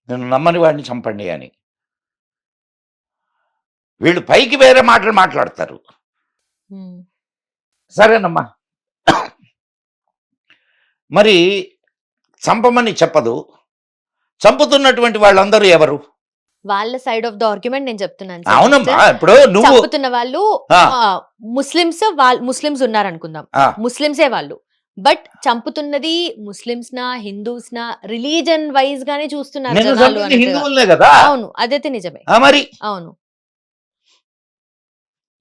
నేను నమ్మని వాడిని చంపండి అని. వీళ్ళు పైకి వేరే మాటలు మాట్లాడతారు. ఉమ్. సరేనమ్మా, మరి చంపమని చెప్పదు. చంపుతున్నటువంటి వాళ్ళందరూ ఎవరు? వాళ్ళ సైడ్ ఆఫ్ ద ఆర్గ్యుమెంట్ నేను చెప్తున్నాను sir. అవునమ్మా, Just ఇప్పుడు నువ్వు చంపుతున్న వాళ్ళు ఆ. ముస్లిమ్స్ ఉన్నారనుకుందాం, ఆ. ముస్లిమ్సే వాళ్ళు. బట్ చంపుతున్నది ముస్లిమ్స్ నా, హిందూస్ నా, రిలీజన్ వైజ్ గానే చూస్తున్నారు నేను జనాలు చంపింది అన్నట్టుగా. హిందువులనే కదా. అవును, అదైతే నిజమే. మరి అవును.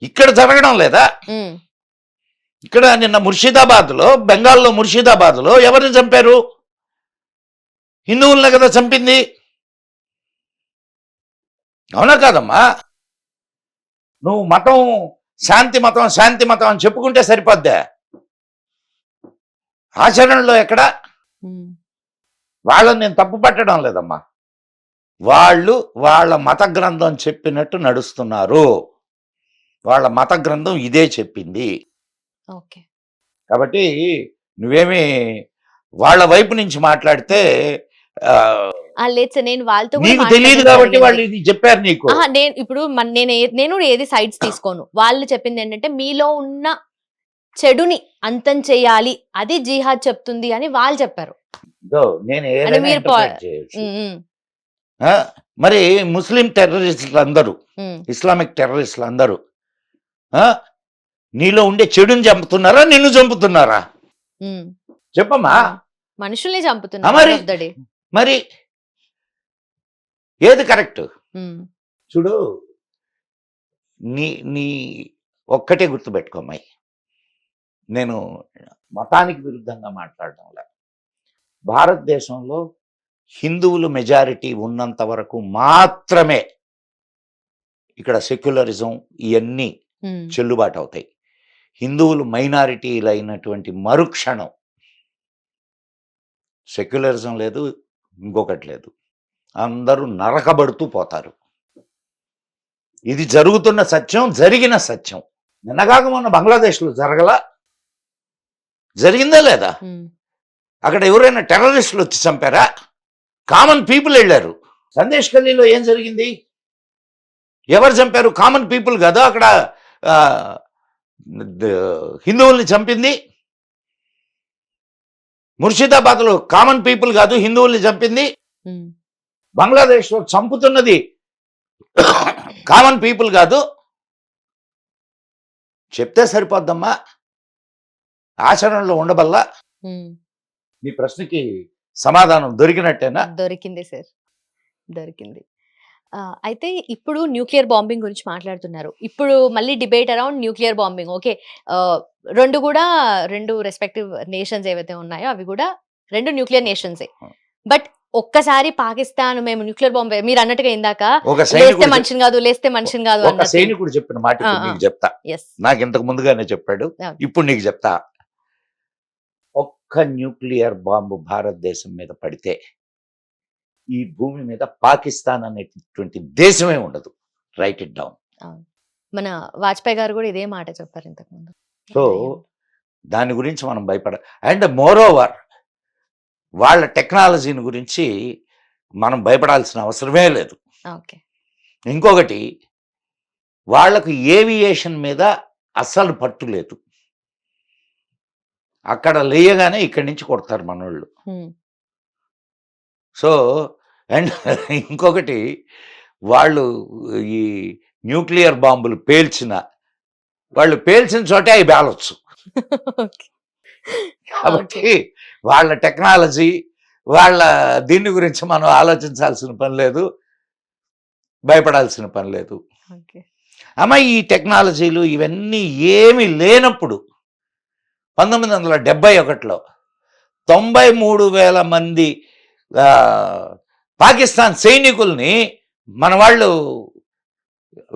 ఇక్కడ జరగడం లేదా? ఉమ్, ఇక్కడ నిన్న ముర్షిదాబాద్లో, బెంగాల్లో ముర్షిదాబాద్లో ఎవరిని చంపారు? హిందువులనే కదా చంపింది. అవునా కాదమ్మా? నువ్వు మతం శాంతి మతం శాంతి మతం అని చెప్పుకుంటే సరిపోద్దా? ఆచరణలో ఎక్కడ? ఉమ్, వాళ్ళని నేను తప్పు పట్టడం లేదమ్మా. వాళ్ళు వాళ్ళ మత గ్రంథం చెప్పినట్టు నడుస్తున్నారు. వాళ్ళ మత గ్రంథం ఇదే చెప్పింది. ఓకే. కాబట్టి నువ్వేమి వాళ్ళ వైపు నుంచి మాట్లాడితే లేదు సార్, నేను వాళ్ళతో కూడా నీకు తెలియదు మాట్లాడడం కాబట్టి జరిగింది. వాళ్ళు ఇది చెప్పారు నీకు. నేను ఇప్పుడు నేను ఏది సైడ్స్ తీసుకోను. వాళ్ళు చెప్పింది ఏంటంటే, మీలో ఉన్న చెడుని అంతం చేయాలి, అది జిహాద్ చెప్తుంది అని వాళ్ళు చెప్పారు. ఇదో నేను అంటే ఏదైనా మీరు interpret చేయొచ్చు. ఉమ్, ఉమ్, ఆ? మరి ముస్లిం టెర్రరిస్టులు అందరూ, ఉమ్. ఇస్లామిక్ టెర్రరిస్టులు అందరూ నీలో ఉండే చెడుని చంపుతున్నారా, నిన్ను చంపుతున్నారా? ఉమ్. చెప్పమ్మా. మనుషుల్ని ఆ చంపుతున్నారు మరి? end of the day. మరి ఏది కరెక్ట్? ఉమ్, చూడు, నీ నీ ఒక్కటే గుర్తుపెట్టుకోమ్మాయి, నేను మతానికి విరుద్ధంగా మాట్లాడడం లే. భారతదేశంలో హిందువులు మెజారిటీ ఉన్నంత వరకు మాత్రమే ఇక్కడ సెక్యులరిజం ఇవన్నీ ఉమ్, చెల్లుబాటు అవుతాయి. హిందువులు మైనారిటీలు అయినటువంటి మరుక్షణం సెక్యులరిజం లేదు, ఇంకొకటి లేదు, అందరూ నరకబడుతూ పోతారు. ఇది జరుగుతున్న సత్యం, జరిగిన సత్యం. నిన్నగాక మొన్న బంగ్లాదేశ్లో జరిగిందా లేదా? అక్కడ ఎవరైనా టెర్రరిస్టులు వచ్చి చంపారా? కామన్ పీపుల్ వెళ్ళారు. సందేశ్ ఖల్లీలో ఏం జరిగింది? ఎవరు చంపారు? కామన్ పీపుల్ కదా అక్కడ హిందువుల్ని చంపింది. ముర్షిదాబాద్లో కామన్ పీపుల్ కాదు హిందువుల్ని చంపింది. బంగ్లాదేశ్లో చంపుతున్నది కామన్ పీపుల్ కాదు. చెప్తే సరిపోద్దమ్మా, ఆచరణలో ఉండబల్లా. నీ ప్రశ్నకి సమాధానం దొరికినట్టేనా? దొరికింది సార్, దొరికింది. అయితే ఇప్పుడు న్యూక్లియర్ బాంబింగ్ గురించి మాట్లాడుతున్నారు. ఇప్పుడు మళ్ళీ debate around nuclear bombing. Okay, రెండు రెస్పెక్టివ్ నేషన్స్ ఏవైతే ఉన్నాయో అవి కూడా 2 న్యూక్లియర్ నేషన్సే. బట్ ఒక్కసారి పాకిస్తాన్ మేము న్యూక్లియర్ బాంబ్ మీరు అన్నట్టుగా ఇందాక లేస్తే మనిషిని కాదు ఒక సైనికుడు చెప్పిన మాట ఇప్పుడు నీకు చెప్తా. నాకు ఇంతకు ముందుగానే చెప్పాడు, ఇప్పుడు నీకు చెప్తా. ఒక్క న్యూక్లియర్ బాంబు భారతదేశం మీద పడితే ఈ భూమి మీద పాకిస్తాన్ అనేటటువంటి దేశమే ఉండదు. Right it down. మన వాజ్పేయి గారు కూడా ఇదే మాట చెప్పారు ఇంతకు ముందు. సో దాని గురించి మనం భయపడ. అండ్ మోర్ ఓవర్ వాళ్ళ టెక్నాలజీని గురించి మనం భయపడాల్సిన అవసరమే లేదు. ఇంకొకటి, వాళ్లకు ఏవియేషన్ మీద అస్సలు పట్టు లేదు. అక్కడ లేయగానే ఇక్కడి నుంచి కొడతారు మనోళ్ళు. సో అండ్ ఇంకొకటి, వాళ్ళు ఈ న్యూక్లియర్ బాంబులు వాళ్ళు పేల్చిన చోటే అవి పేలొచ్చు. కాబట్టి వాళ్ళ టెక్నాలజీ, వాళ్ళ దీని గురించి మనం ఆలోచించాల్సిన పని లేదు, భయపడాల్సిన పని లేదు. అమ్మ ఈ టెక్నాలజీలు ఇవన్నీ ఏమి లేనప్పుడు 1971లో 93,000 మంది పాకిస్తాన్ సైనికుల్ని మన వాళ్ళు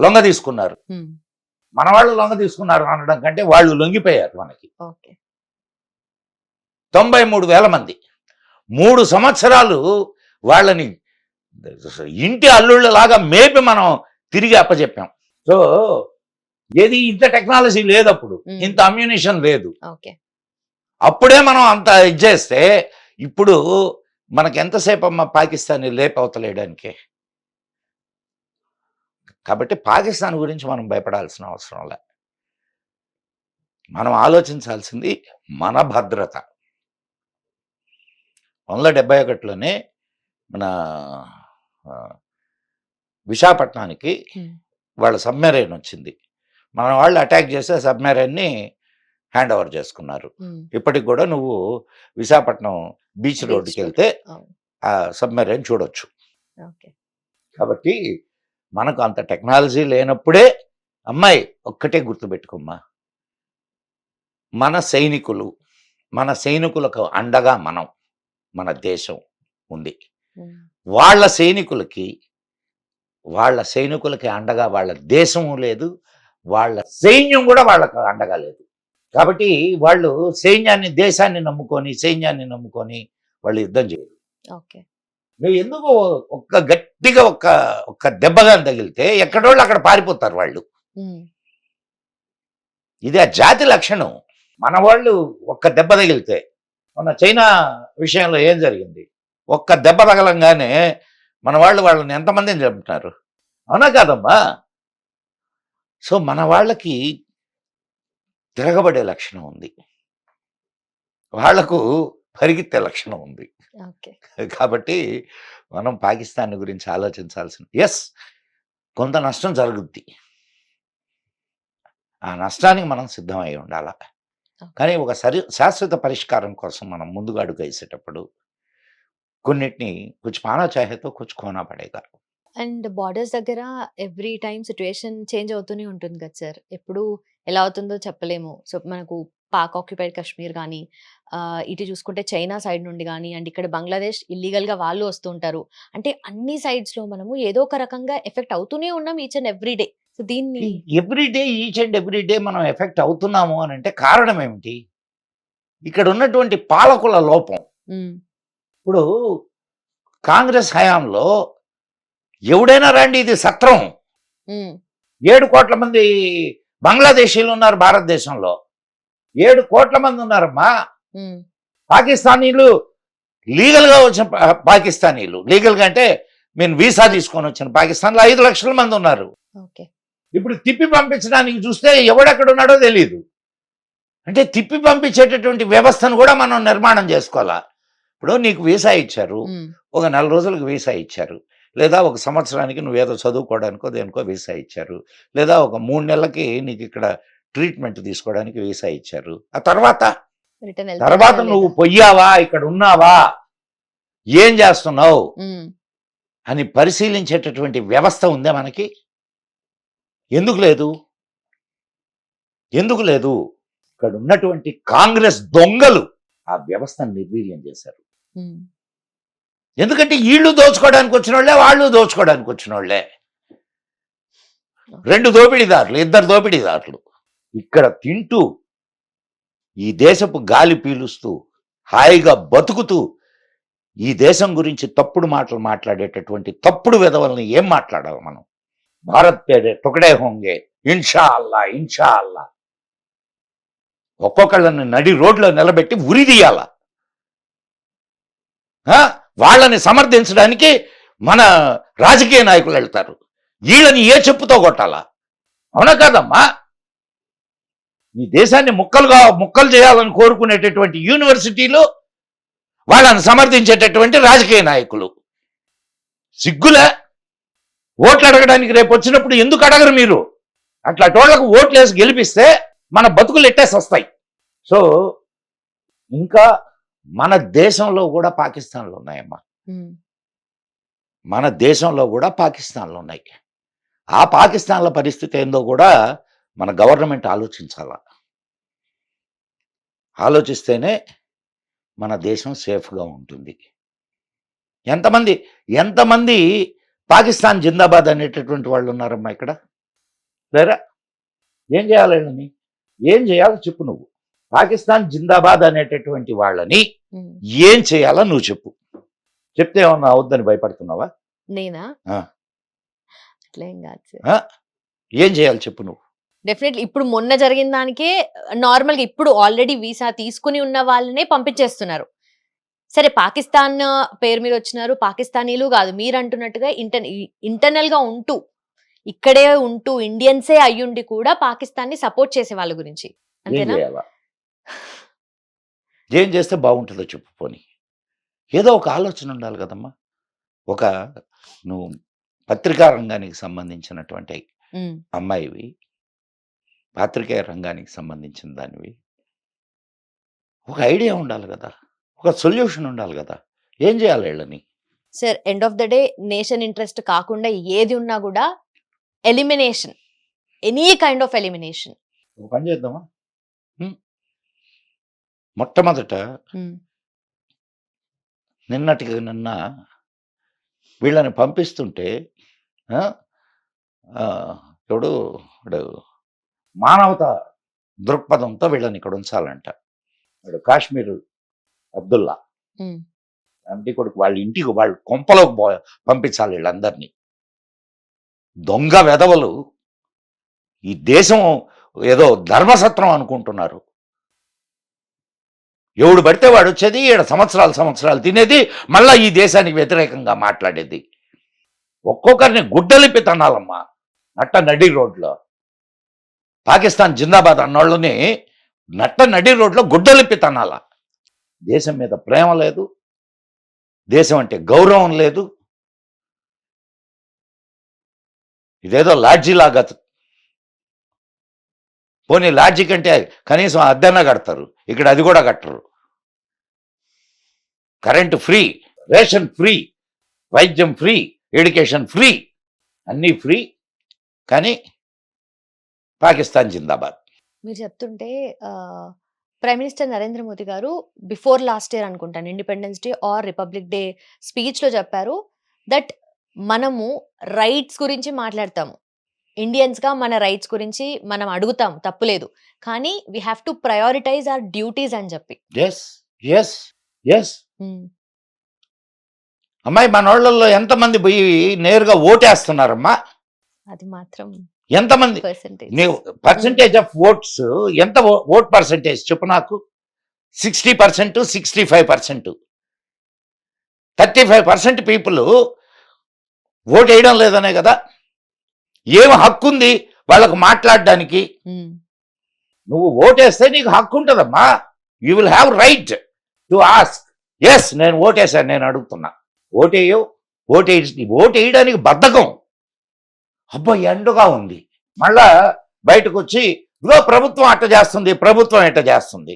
లొంగ తీసుకున్నారు. అనడం కంటే వాళ్ళు లొంగిపోయారు మనకి. 93,000 మంది 3 సంవత్సరాలు వాళ్ళని ఇంటి అల్లుళ్ళలాగా మేపి మనం తిరిగి అప్పచెప్పాం. సో ఏది ఇంత టెక్నాలజీ లేదు, అప్పుడు ఇంత అమ్యునిషన్ లేదు. అప్పుడే మనం అంత ఇది చేస్తే ఇప్పుడు మనకి ఎంతసేపు అమ్మ పాకిస్తాన్ని లేపవతలేయడానికి. కాబట్టి పాకిస్తాన్ గురించి మనం భయపడాల్సిన అవసరం లే. మనం ఆలోచించాల్సింది మన భద్రత. 1971లోనే మన విశాఖపట్నానికి వాళ్ళ సబ్మెరైన్ వచ్చింది. మన వాళ్ళు అటాక్ చేస్తే సబ్మెరైన్ని హ్యాండ్ ఓవర్ చేసుకున్నారు. ఇప్పటికి కూడా నువ్వు విశాఖపట్నం బీచ్ రోడ్డుకి వెళ్తే ఆ సబ్మెరైన్ చూడొచ్చు. కాబట్టి మనకు అంత టెక్నాలజీ లేనప్పుడే, అమ్మాయి ఒక్కటే గుర్తుపెట్టుకోమ్మా, మన సైనికులకు అండగా మన దేశం ఉంది. వాళ్ళ సైనికులకి అండగా వాళ్ళ దేశము లేదు, వాళ్ళ సైన్యం కూడా వాళ్ళకు అండగా లేదు. కాబట్టి వాళ్ళు దేశాన్ని నమ్ముకొని వాళ్ళు యుద్ధం చేయరు. నువ్వు ఎందుకు గట్టిగా ఒక్క దెబ్బగా తగిలితే ఎక్కడోళ్ళు అక్కడ పారిపోతారు వాళ్ళు. ఇది ఆ జాతి లక్షణం. మన వాళ్ళు ఒక్క దెబ్బ తగిలితే, మన చైనా విషయంలో ఏం జరిగింది? ఒక్క దెబ్బ తగలంగానే మన వాళ్ళని ఎంతమందిని చంపుతున్నారు, అవునా కాదమ్మా? సో మన వాళ్ళకి తిరగబడే లక్షణం ఉంది, వాళ్లకు పరిగెత్తే లక్షణం ఉంది. కాబట్టి మనం పాకిస్తాన్ గురించి ఆలోచించాల్సిన, కొంత నష్టం జరుగుద్ది, ఆ నష్టానికి మనం సిద్ధమై ఉండాల. కానీ ఒక శాశ్వత పరిష్కారం కోసం మనం ముందుగా అడుగు వేసేటప్పుడు కొన్నిటిని కుछ पाना चाहे तो कुछ खोना पड़ेगा. అండ్ బార్డర్స్ దగ్గర ఎవ్రీ టైం సిచ్యువేషన్ చేంజ్ అవుతూనే ఉంటుంది కదా సార్. ఎప్పుడు ఎలా అవుతుందో చెప్పలేము. సో మనకు పాక్ ఆక్యుపైడ్ కాశ్మీర్ కానీ, ఇటు చూసుకుంటే చైనా సైడ్ నుండి కానీ, అండ్ ఇక్కడ బంగ్లాదేశ్ ఇల్లీగల్గా వాళ్ళు వస్తూ ఉంటారు. అంటే అన్ని సైడ్స్లో మనము ఏదో ఒక రకంగా ఎఫెక్ట్ అవుతూనే ఉన్నాం each and every day. So దీన్ని ఈచ్ అండ్ ఎవ్రీ డే మనం ఎఫెక్ట్ అవుతున్నాము అని అంటే కారణం ఏమిటి? ఇక్కడ ఉన్నటువంటి పాలకుల లోపం. ఇప్పుడు కాంగ్రెస్ హయాంలో ఎవడైనా రండి, ఇది సత్రం, 7 కోట్ల మంది బంగ్లాదేశీలు ఉన్నారు భారతదేశంలో. 7 కోట్ల మంది ఉన్నారమ్మా. ఉమ్, పాకిస్తానీలు లీగల్గా వచ్చిన పాకిస్తానీలు, లీగల్గా అంటే మీరు వీసా తీసుకొని వచ్చిన పాకిస్తాన్లో 5 లక్షల మంది ఉన్నారు. ఓకే. ఇప్పుడు తిప్పి పంపించడానికి చూస్తే ఎవడెక్కడ ఉన్నాడో తెలియదు. అంటే తిప్పి పంపించేటటువంటి వ్యవస్థను కూడా మనం నిర్మాణం చేసుకోవాలా. ఇప్పుడు నీకు వీసా ఇచ్చారు, ఉమ్, ఒక 4 రోజులకు వీసా ఇచ్చారు, లేదా ఒక సంవత్సరానికి నువ్వేదో చదువుకోవడానికో దేనికో వీసా ఇచ్చారు, లేదా ఒక 3 నెలలకి నీకు ఇక్కడ ట్రీట్మెంట్ తీసుకోవడానికి వీసా ఇచ్చారు. ఆ తర్వాత రిటర్న్ తర్వాత వెళ్తున్నారా నువ్వు లేదా? పొయ్యావా, ఇక్కడ ఉన్నావా, ఏం చేస్తున్నావు ఉమ్, అని పరిశీలించేటటువంటి వ్యవస్థ ఉందే మనకి? ఎందుకు లేదు? ఎందుకు లేదు? ఇక్కడ ఉన్నటువంటి కాంగ్రెస్ దొంగలు ఆ వ్యవస్థను నిర్వీర్యం చేశారు. ఉమ్, ఎందుకంటే వీళ్ళు దోచుకోవడానికి వచ్చిన వాళ్ళే, వాళ్ళు దోచుకోవడానికి వచ్చిన వాళ్ళే. 2 దోపిడీదారులు, 2 దోపిడీదారులు ఇక్కడ తింటూ ఈ దేశపు గాలి పీలుస్తూ హాయిగా బతుకుతూ ఈ దేశం గురించి తప్పుడు మాటలు మాట్లాడేటటువంటి తప్పుడు విధవల్ని ఏం మాట్లాడాలి మనం? భారత్ పేరే టుకడే హోంగే, ఇన్షా అల్లా, ఇన్షా అల్లా. ఒక్కొక్కళ్ళని నడి రోడ్లో నిలబెట్టి ఉరిదీయాల. వాళ్ళని సమర్థించడానికి మన రాజకీయ నాయకులు వెళ్తారు. వీళ్ళని ఏ చెప్పుతో కొట్టాలా? అవునా కాదమ్మా? ఈ దేశాన్ని ముక్కలు చేయాలని కోరుకునేటటువంటి యూనివర్సిటీలు, వాళ్ళని సమర్థించేటటువంటి రాజకీయ నాయకులు. సిగ్గులే? ఓట్లు అడగడానికి రేపు వచ్చినప్పుడు ఎందుకు అడగరు మీరు? అట్లా టోళ్లకు ఓట్లు వేసి గెలిపిస్తే మన బతుకులు ఎట్టేసి వస్తాయి. సో ఇంకా మన దేశంలో కూడా పాకిస్తాన్లు ఉన్నాయమ్మా. ఉమ్, మన దేశంలో కూడా పాకిస్తాన్లు ఉన్నాయి. ఆ పాకిస్తాన్ల పరిస్థితి ఏందో కూడా మన గవర్నమెంట్ ఆలోచించాలా. ఆలోచిస్తేనే మన దేశం సేఫ్గా ఉంటుంది. ఎంతమంది పాకిస్తాన్ జిందాబాద్ అనేటటువంటి వాళ్ళు ఉన్నారమ్మా ఇక్కడ? లేరా? ఏం చేయాలి? ఏం చేయాలో చెప్పు నువ్వు. పాకిస్తాన్ జిందాబాద్ అనేటటువంటి వాళ్ళని ఉమ్. ఏం చేయాలో నువ్వు చెప్పు. చెప్తే ఏమన్నా అవుద్దని భయపడుతున్నావా? నేనా? ఆ. అట్లేం కాదు సార్. ఏం చేయాలి చెప్పు నువ్వు. డెఫినెట్లీ ఇప్పుడు మొన్న జరిగిన దానికే నార్మల్గా ఇప్పుడు ఆల్రెడీ వీసా తీసుకుని ఉన్న వాళ్ళనే పంపించేస్తున్నారు. సరే, పాకిస్తాన్ పేరు మీద వచ్చినారు, పాకిస్తానీలు కాదు మీరు అంటున్నట్టుగా ఇంటర్నల్ గా ఉంటూ ఇక్కడే ఉంటూ ఇండియన్సే అయ్యుండి కూడా పాకిస్తాన్ ని సపోర్ట్ చేసే వాళ్ళ గురించి ఏం అంతేనా? చేయాలా? ఏం చేస్తే బాగుంటుందో చెప్పు. పోనీ ఏదో ఒక ఆలోచన ఉండాలి కదమ్మా. నువ్వు పత్రికా రంగానికి సంబంధించినటువంటి ఉమ్, అమ్మాయివి, పాత్రికేయ రంగానికి సంబంధించిన దానివి, ఒక ఐడియా ఉండాలి కదా, ఒక సొల్యూషన్ ఉండాలి కదా. ఏం చేయాలి వీళ్ళని? Sir end of the day nation interest కాకుండా ఏది ఉన్నా కూడా elimination, any kind of elimination. ఒక పని చేద్దామా? మొట్టమొదట నిన్న వీళ్ళని పంపిస్తుంటే ఇప్పుడు మానవత దృక్పథంతో వీళ్ళని ఇక్కడ ఉంచాలంట. ఇప్పుడు కాశ్మీర్ అబ్దుల్లా ఎంపీ కొడుకు వాళ్ళ ఇంటికి, వాళ్ళు కొంపలోకి పంపించాలి వీళ్ళందరినీ. దొంగ వెధవలు ఈ దేశం ఏదో ధర్మసత్రం అనుకుంటున్నారు. ఎవడు పడితే వాడు వచ్చేది, 7 సంవత్సరాలు తినేది, మళ్ళా ఈ దేశానికి వ్యతిరేకంగా మాట్లాడేది. ఒక్కొక్కరిని గుడ్డలిపి తనాలమ్మా నడి రోడ్లో. పాకిస్తాన్ జిందాబాద్ అన్నోళ్ళని నడి రోడ్లో గుడ్డలిపి తనాల. దేశం మీద ప్రేమ లేదు, దేశం అంటే గౌరవం లేదు. ఇదేదో లాడ్జీ లాగా. పోనీ లాడ్జీ కంటే కనీసం అద్దెన్న కడతారు, ఇక్కడ అది కూడా కట్టరు. కరెంటు ఫ్రీ, రేషన్ ఫ్రీ, వైద్యం ఫ్రీ, ఎడ్యుకేషన్ ఫ్రీ, అన్నీ ఫ్రీ. కానీ పాకిస్తాన్ జిందాబాద్. మీరు చెప్తుంటే ప్రైమ్ మినిస్టర్ నరేంద్ర మోదీ గారు బిఫోర్ లాస్ట్ ఇయర్ అనుకుంటాను independence day or republic day speech లో చెప్పారు దట్ మనము రైట్స్ గురించి మాట్లాడతాము, ఇండియన్స్ గా మన రైట్స్ గురించి మనం అడుగుతాం, తప్పులేదు, కానీ we have to prioritise our duties అని చెప్పి. అమ్మాయి, మన వాళ్ళల్లో ఎంతమంది పోయి నేరుగా ఓటేస్తున్నారమ్మా? అది మాత్రం ఎంతమంది పర్సెంటేజ్ నీవు పర్సంటేజ్ ఆఫ్ ఓట్స్ ఎంత ఓట్ పర్సంటేజ్ చెప్పు నాకు? 60%, 65%, 35% పీపుల్ ఓట్ వేయడం లేదనే కదా. ఏం హక్కు ఉంది వాళ్ళకు మాట్లాడడానికి? నువ్వు ఓటేస్తే నీకు హక్కు ఉంటుందమ్మా. You will have right to ask. Yes, నేను ఓటేసాను, నేను అడుగుతున్నా. ఓటేయవు, ఓటేయడానికి బద్ధకం. అబ్బా ఎండుగా ఉంది, మళ్ళా బయటకు వచ్చి ఇదిగో ప్రభుత్వం అట్ట చేస్తుంది, ప్రభుత్వం ఎట్ట చేస్తుంది.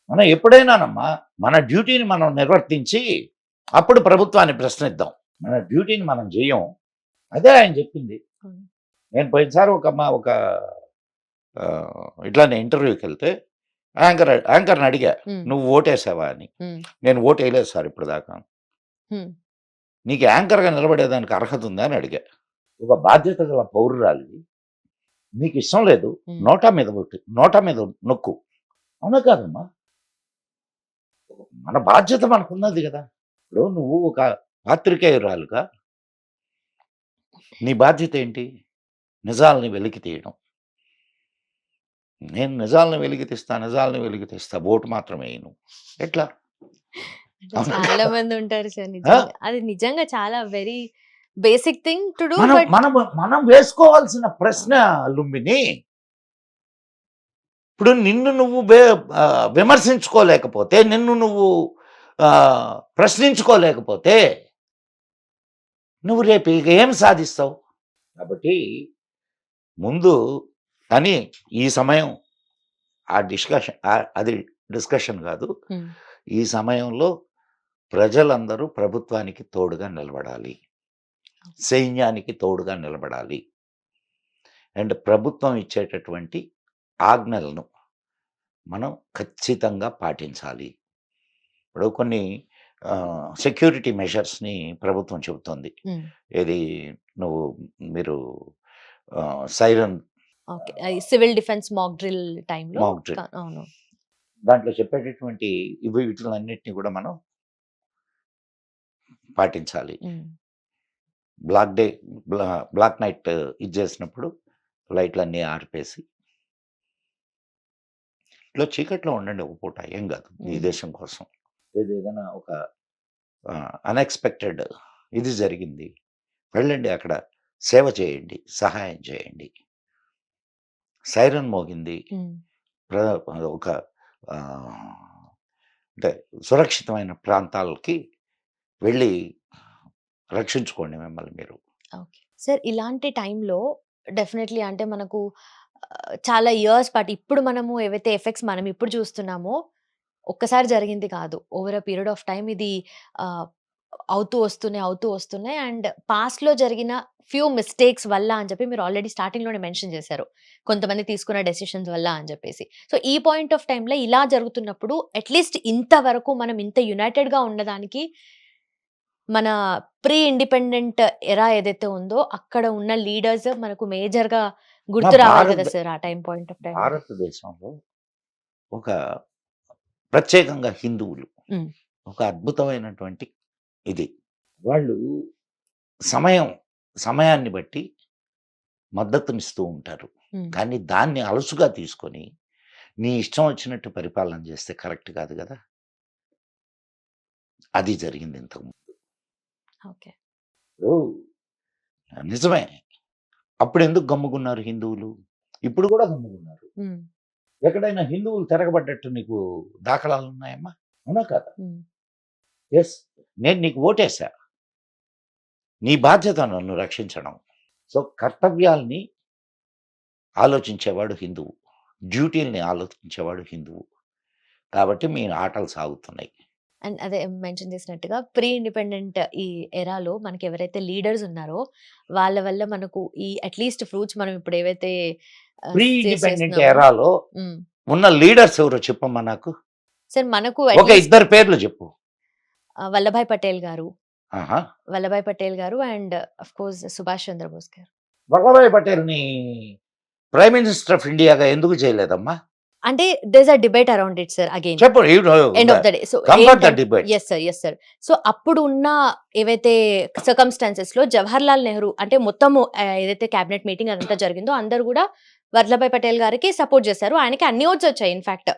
మనం ఎప్పుడైనానమ్మా మన డ్యూటీని మనం నిర్వర్తించి అప్పుడు ప్రభుత్వాన్ని ప్రశ్నిద్దాం. మన డ్యూటీని మనం చేయం. అదే ఆయన చెప్పింది. నేను పోయినసారి ఒక ఇట్లానే ఇంటర్వ్యూకి వెళ్తే యాంకర్ని అడిగా, నువ్వు ఓటేసావా అని. నేను ఓటు వేయలేదు సార్ ఇప్పుడు దాకా. నీకు యాంకర్గా నిలబడేదానికి అర్హత ఉందా అని అడిగా. ఒక బాధ్యత గల పౌరురాలి, నీకు ఇష్టం లేదు, నోటా మీద నొక్కు. అవునా కాదమ్మా? మన బాధ్యత మనకున్నది కదా. ఇప్పుడు నువ్వు ఒక పాత్రికేయురాలుగా నీ బాధ్యత ఏంటి? నిజాలని వెలికి తీయడం. నేను నిజాలను వెలికి తీస్తా, ఓటు మాత్రమే వేయను. ఎట్లా? చాలా మంది ఉంటారు సార్, అది నిజంగా చాలా very basic thing to do. మనం వేసుకోవాల్సిన ప్రశ్న లుంబిని, ఇప్పుడు నిన్ను నువ్వు విమర్శించుకోలేకపోతే, నిన్ను నువ్వు ప్రశ్నించుకోలేకపోతే నువ్వు రేపు ఇక ఏం సాధిస్తావు? కాబట్టి ముందు కానీ ఈ సమయం అది డిస్కషన్ కాదు. ఈ సమయంలో ప్రజలందరూ ప్రభుత్వానికి తోడుగా నిలబడాలి, సైన్యానికి తోడుగా నిలబడాలి. అండ్ ప్రభుత్వం ఇచ్చేటటువంటి ఆజ్ఞలను మనం ఖచ్చితంగా పాటించాలి. ఇప్పుడు కొన్ని సెక్యూరిటీ మెజర్స్ని ప్రభుత్వం చెబుతుంది. ఏది మీరు siren civil defence mock drill టైంలో, మాక్ డ్రిల్, అవును, దాంట్లో చెప్పేటటువంటి వీటిలన్నిటిని కూడా మనం పాటించాలి. బ్లాక్ నైట్ ఇది చేసినప్పుడు లైట్లన్నీ ఆర్పేసి ఇట్లా చీకట్లో ఉండండి ఒక పూట, ఏం కాదు ఈ దేశం కోసం. ఏదైనా ఒక అన్ఎక్స్పెక్టెడ్ ఇది జరిగింది, వెళ్ళండి అక్కడ సేవ చేయండి, సహాయం చేయండి. సైరన్ మోగింది, ఒక అంటే సురక్షితమైన ప్రాంతాలకి వెళ్ళి రక్షించుకోండి మిమ్మల్ని మీరు. ఓకే సార్, ఇలాంటి టైంలో డెఫినెట్లీ అంటే మనకు చాలా ఇయర్స్ పాటు ఇప్పుడు మనము ఏవైతే ఎఫెక్ట్స్ మనం ఇప్పుడు చూస్తున్నామో ఒక్కసారి జరిగింది కాదు, over a period of time ఇది అవుతూ వస్తున్నాయి. అండ్ పాస్ట్లో జరిగిన ఫ్యూ మిస్టేక్స్ వల్ల అని చెప్పి మీరు ఆల్రెడీ స్టార్టింగ్లోనే మెన్షన్ చేశారు, కొంతమంది తీసుకున్న డెసిషన్స్ వల్ల అని చెప్పేసి. సో ఈ పాయింట్ ఆఫ్ టైంలో ఇలా జరుగుతున్నప్పుడు అట్లీస్ట్ ఇంతవరకు మనం ఇంత యునైటెడ్గా ఉండడానికి మన ప్రీ ఇండిపెండెంట్ ఎరా ఏదైతే ఉందో అక్కడ ఉన్న లీడర్స్ మనకు మేజర్గా గుర్తు రావాలి కదా సార్ ఆ టైం పాయింట్ ఆఫ్ టైం. భారతదేశంలో ఒక ప్రత్యేకంగా హిందువులు ఒక అద్భుతమైనటువంటి ఇది, వాళ్ళు సమయాన్ని బట్టి మద్దతునిస్తూ ఉంటారు. కానీ దాన్ని అలసుగా తీసుకొని నీ ఇష్టం వచ్చినట్టు పరిపాలన చేస్తే కరెక్ట్ కాదు కదా. అది జరిగింది ఇంతకుముందు. ఓకే, నిజమే. అప్పుడు ఎందుకు గమ్ముకున్నారు హిందువులు? ఇప్పుడు కూడా గమ్ముకున్నారు. ఎక్కడైనా హిందువులు తిరగబడ్డట్టు నీకు దాఖలాలు ఉన్నాయమ్మా? అవునా కదా? ఎస్, నేను నీకు ఓటేశా, నీ బాధ్యత నన్ను రక్షించడం. సో కర్తవ్యాల్ని ఆలోచించేవాడు హిందువు, డ్యూటీల్ని ఆలోచించేవాడు హిందువు. కాబట్టి మీ ఆటలు సాగుతున్నాయి. అండ్ అదే మెన్షన్ చేసినట్టుగా ప్రీ ఇండిపెండెంట్ ఈ ఎరాలో మనకి ఎవరైతే లీడర్స్ ఉన్నారో వాళ్ళ వల్ల మనకు ఈ అట్లీస్ట్ ఫ్రూట్స్ మనం ఇప్పుడు ఏవైతే ప్రీ ఇండిపెండెంట్ ఎరాలో ఉన్న లీడర్స్ ఎవరో చెప్పమ్మా నాకు. సార్ మనకు ఒక ఇద్దరు పేర్లు చెప్పు. Vallabhbhai Patel garu and of course Subhash Chandra Bose garu. Vallabhbhai పటేల్ని ప్రైమ్ మినిస్టర్ ఆఫ్ ఇండియాగా ఎందుకు చేయలేదమ్మా? అంటే there a debate around it sir again చెప్పు end of the day. So comfort the debate. Yes sir. So అప్పుడు ఉన్న ఏవైతే సర్కమ్స్టాన్సెస్ లో జవహర్ లాల్ నెహ్రూ అంటే మొత్తము ఏదైతే క్యాబినెట్ మీటింగ్ అదంతా జరిగిందో అందరూ కూడా వల్లభాయ్ పటేల్ గారికి సపోర్ట్ చేశారు. ఆయనకి అన్ని ఓట్స్ వచ్చాయి. ఇన్ఫాక్ట్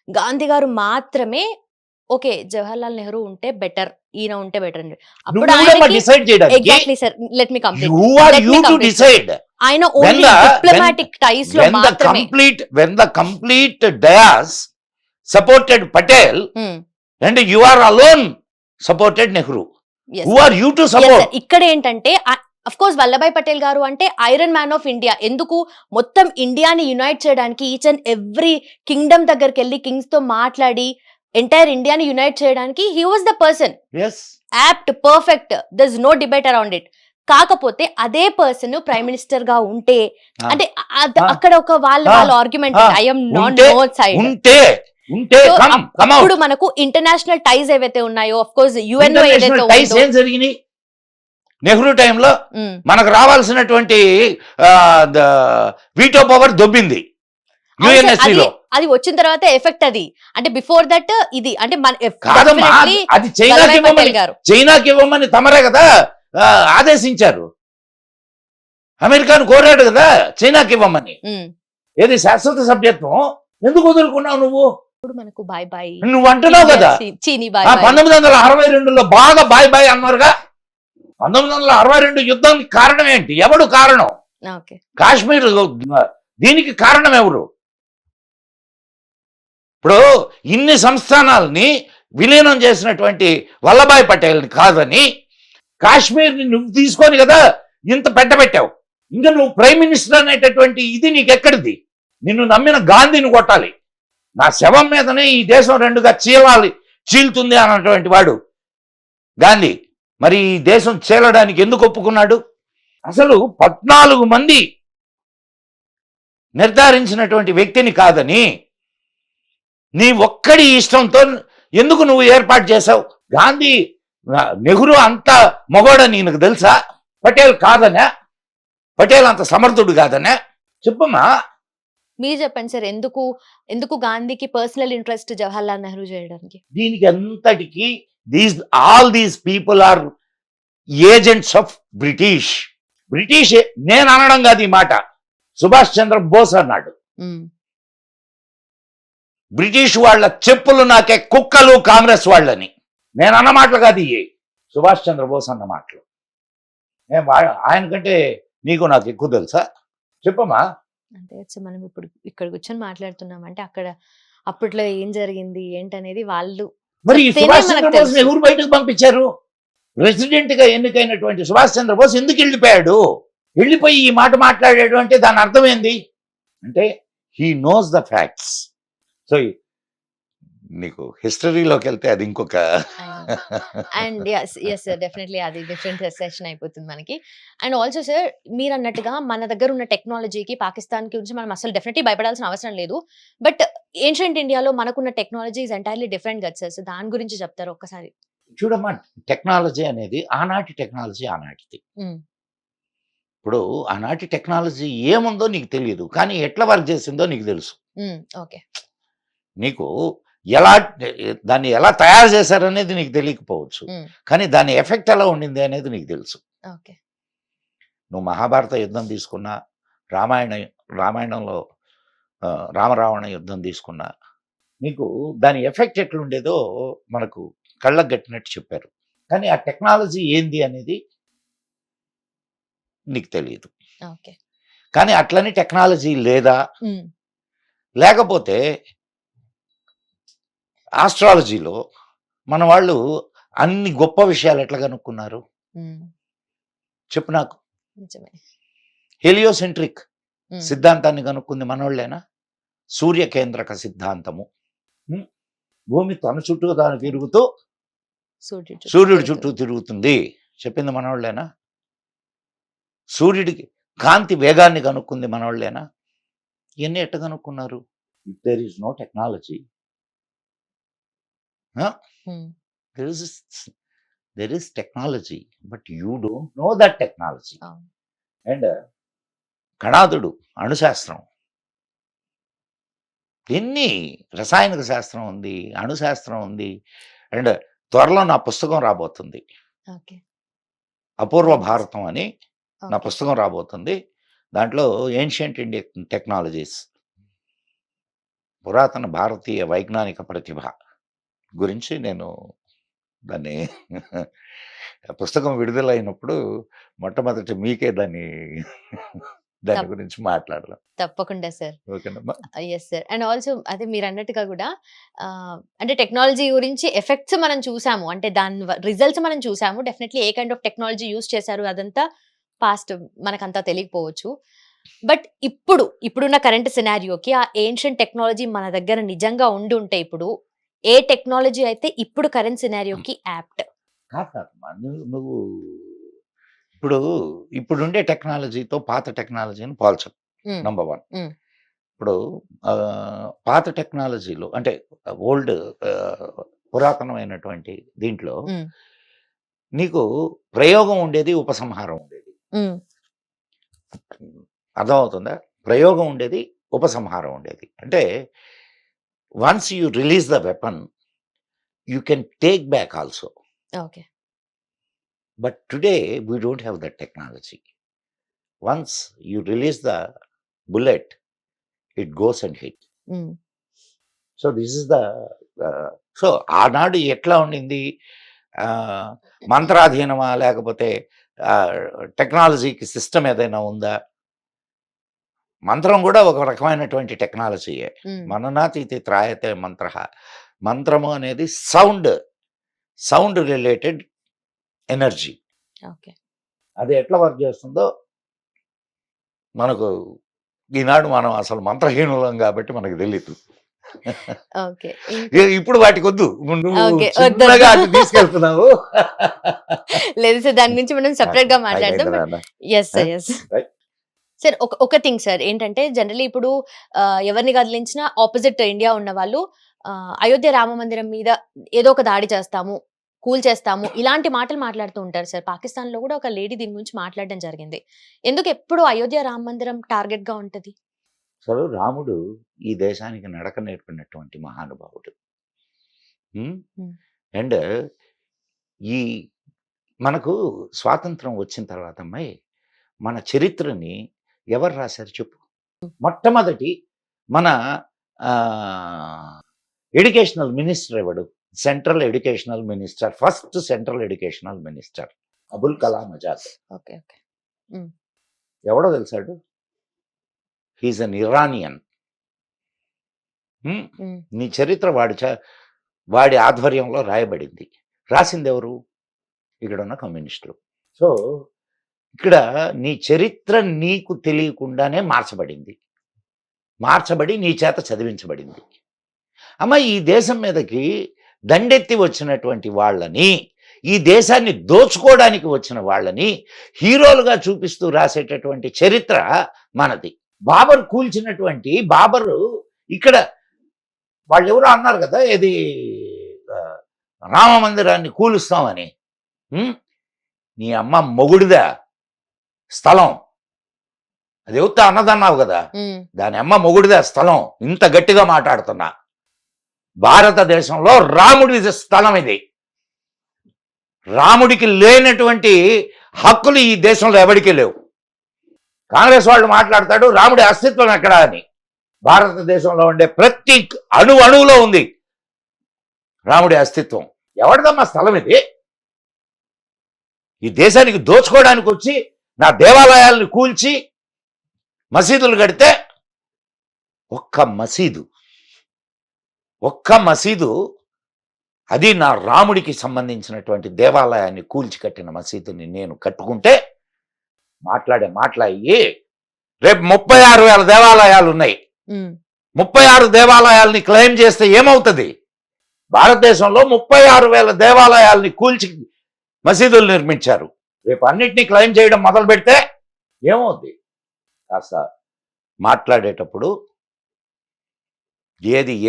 గాంధీ గారు మాత్రమే ఓకే జవహర్ లాల్ నెహ్రూ ఉంటే బెటర్, ఈయన ఉంటే బెటర్ అండి. అప్పుడు డిసైడ్ చేయడానికి exactly sir, let me complete. you are you to decide ఆయన when ఓన్లీ డిప్లొమాటిక్ టైస్ లో మాత్రమే. when the complete dais supported Patel and you are alone supported Nehru. Yes, Who sir. are you to Yes, support? sir. ఇక్కడ ఏంటంటే of course Vallabhbhai Patel గారు అంటే iron man of India. ఎందుకు మొత్తం ఇండియాని యునైట్ చేయడానికి ఈచ్ అండ్ ఎవ్రీ కింగ్డమ్ దగ్గరికి వెళ్ళి కింగ్స్ తో మాట్లాడి ఎంటైర్ ఇండియాని యునైట్ చేయడానికి he was the person Yes. Apt, perfect. There is no debate around it. కాకపోతే అదే పర్సన్ ప్రైమ్ మినిస్టర్ గా ఉంటే అంటే అక్కడ ఒక వాళ్ళ argument I'm not no side ఉంటే come out. ఇప్పుడు మనకు ఇంటర్నేషనల్ టైస్ ఏవైతే ఉన్నాయో ఆఫ్ కోర్స్ యుఎన్ఓ ఏదైతే International ties ఉందో ఏం జరిగినాయి నెహ్రూ టైంలో? మనకు రావాల్సినటువంటి వీటో పవర్ దొబ్బింది UNSC లో. అది వచ్చిన తర్వాత ఎఫెక్ట్ అది అంటే బిఫోర్ దట్ ఇది అంటే కాదమ్మా, అది చైనాకి ఇవ్వమని తమరే కదా ఆదేశించారు. అమెరికాను కోరాడు కదా చైనాకి ఇవ్వమని. ఏది శాశ్వత సభ్యత్వం ఎందుకు వదులుకున్నావు నువ్వు? ఇప్పుడు మనకు బాయ్ బాయ్ నువ్వు అంటున్నావు కదా చీనీ బాయ్ 1962లో బాగా బాయ్ బాయ్ అన్నారుగా. 1962 యుద్ధం కారణం ఏంటి? ఎవడు కారణం? ఓకే కాశ్మీర్ దీనికి కారణం ఎవరు? ఇప్పుడు ఇన్ని సంస్థానాల్ని విలీనం చేసినటువంటి వల్లభాయ్ పటేల్ని కాదని కాశ్మీర్ని నువ్వు తీసుకొని కదా ఇంత పెట్టావు. ఇంకా నువ్వు ప్రైమ్ మినిస్టర్ అనేటటువంటి ఇది నీకెక్కడిది? నిన్ను నమ్మిన గాంధీని కొట్టాలి. నా శవం మీదనే ఈ దేశం రెండుగా చీలుతుంది అన్నటువంటి వాడు గాంధీ. మరి ఈ దేశం చీలడానికి ఎందుకు ఒప్పుకున్నాడు? అసలు 14 మంది నిర్ధారించినటువంటి వ్యక్తిని కాదని నీ ఒక్కడి ఇష్టంతో ఎందుకు నువ్వు ఏర్పాటు చేశావు? గాంధీ నెహ్రూ అంత మగోడని నీకు తెలుసా? పటేల్ కాదనే? పటేల్ అంత సమర్థుడు కాదనే? చెప్పమ్మా. మీరు చెప్పండి సార్, ఎందుకు గాంధీకి పర్సనల్ ఇంట్రెస్ట్ జవహర్ లాల్ నెహ్రూ చేయడానికి? దీనికి అంతటికి all these people are agents of British. నేను అనడం కాదు ఈ మాట, సుభాష్ చంద్ర బోస్ అన్నాడు. బ్రిటిష్ వాళ్ళ చెప్పులు నాకే కుక్కలు కాంగ్రెస్ వాళ్ళని. నేను అన్న మాటలు కాదు ఇవి, సుభాష్ చంద్రబోస్ అన్న మాటలు. ఆయన కంటే నీకు నాకు ఎక్కువ తెలుసా? చెప్పమ్మా. అంటే మనం ఇప్పుడు ఇక్కడ కూర్చొని మాట్లాడుతున్నాం అంటే అక్కడ అప్పట్లో ఏం జరిగింది ఏంటనేది వాళ్ళు. మరి సుభాష్ చంద్రబోస్ ఎవరు బయటకు పంపించారు? ప్రెసిడెంట్ గా ఎన్నికైనటువంటి సుభాష్ చంద్రబోస్ ఎందుకు వెళ్ళిపోయాడు? వెళ్ళిపోయి ఈ మాట మాట్లాడాడు అంటే దాని అర్థం ఏంది? అంటే he knows the facts. So నీకు హిస్టరీలోకి వెళ్తే అది ఇంకొక అండ్ ఎస్ సార్, డెఫినెట్లీ అది డిఫరెంట్ సెషన్ అయిపోతుంది మనకి. అండ్ ఆల్సో సార్, మీరు అన్నట్టుగా మన దగ్గర ఉన్న టెక్నాలజీకి పాకిస్తాన్ గురించి మనం అసలు డెఫినెట్లీ భయపడాల్సిన అవసరం లేదు. బట్ ఏన్షియంట్ ఇండియాలో మనకున్న టెక్నాలజీ ఇస్ ఎంటైర్లీ డిఫరెంట్ కదా సార్. సో దాని గురించి చెప్తారు ఒక్కసారి? చూడమ్మా, టెక్నాలజీ అనేది ఆనాటి టెక్నాలజీ ఆనాటిది. ఇప్పుడు ఆనాటి టెక్నాలజీ ఏముందో నీకు తెలియదు, కానీ ఎట్లా వర్క్ చేసిందో నీకు తెలుసు. ఓకే, నీకు దాన్ని ఎలా తయారు చేశారనేది నీకు తెలియకపోవచ్చు, కానీ దాని ఎఫెక్ట్ ఎలా ఉండింది అనేది నీకు తెలుసు. ఓకే, నువ్వు మహాభారత యుద్ధం తీసుకున్నా, రామాయణంలో రామరావణ యుద్ధం తీసుకున్నా, నీకు దాని ఎఫెక్ట్ ఎట్లుండేదో మనకు కళ్ళకు గట్టినట్టు చెప్పారు. కానీ ఆ టెక్నాలజీ ఏంది అనేది నీకు తెలియదు. ఓకే, కానీ అట్లని టెక్నాలజీ లేదా, లేకపోతే ఆస్ట్రాలజీలో మన వాళ్ళు అన్ని గొప్ప విషయాలు ఎట్లా కనుక్కున్నారు చెప్పు నాకు. హెలియోసెంట్రిక్ సిద్ధాంతాన్ని కనుక్కుంది మనోళ్ళేనా? సూర్య కేంద్రక సిద్ధాంతము. భూమి తన చుట్టూ తాను తిరుగుతూ సూర్యుడి చుట్టూ తిరుగుతుంది చెప్పింది మనోళ్ళేనా? సూర్యుడికి కాంతి వేగాన్ని కనుక్కుంది మనోళ్ళేనా? ఇవన్నీ ఎట్ట కనుక్కున్నారు? If there is no technology, there is technology, but you don't know that technology. And కణాదుడు అణుశాస్త్రం ఎన్ని రసాయనిక శాస్త్రం ఉంది, అణుశాస్త్రం ఉంది. అండ్ త్వరలో నా పుస్తకం రాబోతుంది. ఓకే. అపూర్వ Very nice. భారతం అని నా ఓకే. పుస్తకం రాబోతుంది. దాంట్లో ఏన్షియంట్ ఇండియన్ టెక్నాలజీస్, పురాతన భారతీయ వైజ్ఞానిక ప్రతిభ గురించి నేను దాన్ని పుస్తకం విడుదలైనప్పుడు మొట్టమొదట మీకే దాని తప్ గురించి మాట్లాడదాం. తప్పకుండా సార్. ఓకేనమ్మా? Yes sir. అండ్ ఆల్సో అదే మీరన్నట్టుగా గూడా అంటే టెక్నాలజీ గురించి ఎఫెక్ట్స్ మనం చూసాము. అంటే దాని రిజల్ట్స్ మనం చూసాము. Definitely A kind of technology use చేశారు అదంతా పాస్ట్ మనకంతా తెలియకపోవచ్చు. బట్ ఇప్పుడున్న కరెంట్ సినారియోకి ఆ ఏన్షియంట్ టెక్నాలజీ మన దగ్గర నిజంగా ఉండుంటే ఇప్పుడు ఏ టెక్నాలజీ అయితే ఇప్పుడు కరెంట్ సినారియోకి యాప్ట్? కాదమ్మా. నువ్వు ఇప్పుడుండే టెక్నాలజీతో పాత టెక్నాలజీని పోల్చకు. హ్మ్. నంబర్ 1. హ్మ్. ఇప్పుడు పాత టెక్నాలజీలో అంటే ఓల్డ్ పురాతనమైనటువంటి దీంట్లో హ్మ్. నీకు ప్రయోగం ఉండేది, ఉపసంహారం ఉండేది. హ్మ్. అర్థమవుతుందా? ప్రయోగం ఉండేది, ఉపసంహారం ఉండేది. అంటే once you release the weapon you can take back also. Okay. But today we don't have that technology. Once you release the bullet, it goes and hit. హ్మ్. So this is the so ఆనాడు ఎట్లా ఉండింది? మంత్రాధీనమా లేకపోతే టెక్నాలజీకి system ఏదైనా ఉందా? మంత్రం కూడా ఒక రకమైనటువంటి టెక్నాలజీయే. హ్మ్. మననాతీతి త్రాయతే మంత్రః. మంత్రము అనేది సౌండ్ రిలేటెడ్ ఎనర్జీ. ఓకే. అది ఎట్లా వర్క్ చేస్తుందో మనకు ఈనాడు మనం అసలు మంత్రహీనులం కాబట్టి మనకు తెలీదు. ఓకే. ఇప్పుడు వాటికి వద్దు. నువ్వు ఓకే. చిన్నగా అటు తీసుకెళ్తున్నావు. లేదు సార్. దాని గురించి మనం సెపరేట్‌గా మాట్లాడదాం. అయిపోయిందిరా బట్ అన్న. Yes sir. Yes. Right. Sir ఒక థింగ్ సార్ ఏంటంటే జనరల్లీ ఇప్పుడు ఎవరిని కదిలించినా ఆపోజిట్ ఇండియా ఉన్న వాళ్ళు అయోధ్య రామ మందిరం మీద ఏదో ఒక దాడి చేస్తాము, కూల్చేస్తాము ఇలాంటి మాటలు మాట్లాడుతూ ఉంటారు సార్. పాకిస్తాన్‌లో కూడా ఒక లేడీ దీని గురించి మాట్లాడడం జరిగింది. ఎందుకు ఎప్పుడు అయోధ్య రామ మందిరం టార్గెట్‌గా ఉంటది? అసలు రాముడు ఈ దేశానికి నడక నేర్పినటువంటి మహానుభావుడు. హ్మ్. అండ్ ఈ మనకు స్వాతంత్రం వచ్చిన తర్వాత అమ్మాయి మన చరిత్రని ఎవరు రాశారు చెప్పు? మొట్టమొదటి మన ఎడ్యుకేషనల్ మినిస్టర్ ఎవడు? Central educational minister, first central educational minister Abul Kalam Azad. Okay. Okay. ఎవడో తెలుసాడు? హీఈస్ అన్ ఇరానియన్. హ్మ్. నీ చరిత్ర వాడి ఆధ్వర్యంలో రాయబడింది. రాసింది ఎవరు? ఇక్కడ ఉన్న కమ్యూనిస్టులు. సో ఇక్కడ నీ చరిత్ర నీకు తెలియకుండానే మార్చబడి నీ చేత చదివించబడింది. అమ్మ ఈ దేశం మీదకి దండెత్తి వచ్చినటువంటి వాళ్ళని, ఈ దేశాన్ని దోచుకోవడానికి వచ్చిన వాళ్ళని హీరోలుగా చూపిస్తూ రాసేటటువంటి చరిత్ర మనది. బాబర్ కూల్చినటువంటి బాబరు ఇక్కడ వాళ్ళు ఎవరో అన్నారు కదా, ఇది రామ మందిరాన్ని కూలుస్తామని. నీ అమ్మ మొగుడిదా స్థలం? అది ఎవరితో అన్నదన్నావు కదా, దాని అమ్మ మొగుడిదా స్థలం. ఇంత గట్టిగా మాట్లాడుతున్నా. భారతదేశంలో రాముడి స్థలం ఇది. రాముడికి లేనటువంటి హక్కులు ఈ దేశంలో ఎవరికీ లేవు. కాంగ్రెస్ వాళ్ళు మాట్లాడతాడు రాముడి అస్తిత్వం ఎక్కడా అని. భారతదేశంలో ఉండే ప్రతి అణువులో ఉంది రాముడి అస్తిత్వం. ఎవరిదమ్మా స్థలం ఇది? ఈ దేశానికి దోచుకోవడానికి వచ్చి నా దేవాలయాలను కూల్చి మసీదులు కడితే ఒక్క మసీదు అది నా రాముడికి సంబంధించినటువంటి దేవాలయాన్ని కూల్చి కట్టిన మసీదుని నేను కట్టుకుంటే మాట్లాడి రేపు 36,000 దేవాలయాలు ఉన్నాయి. 36 దేవాలయాల్ని క్లెయిమ్ చేస్తే ఏమవుతుంది? భారతదేశంలో 36,000 దేవాలయాల్ని కూల్చి మసీదులు నిర్మించారు. రేపు అన్నిటినీ క్లెయిమ్ చేయడం మొదలు పెడితే ఏమవుద్ది? కాస్త మాట్లాడేటప్పుడు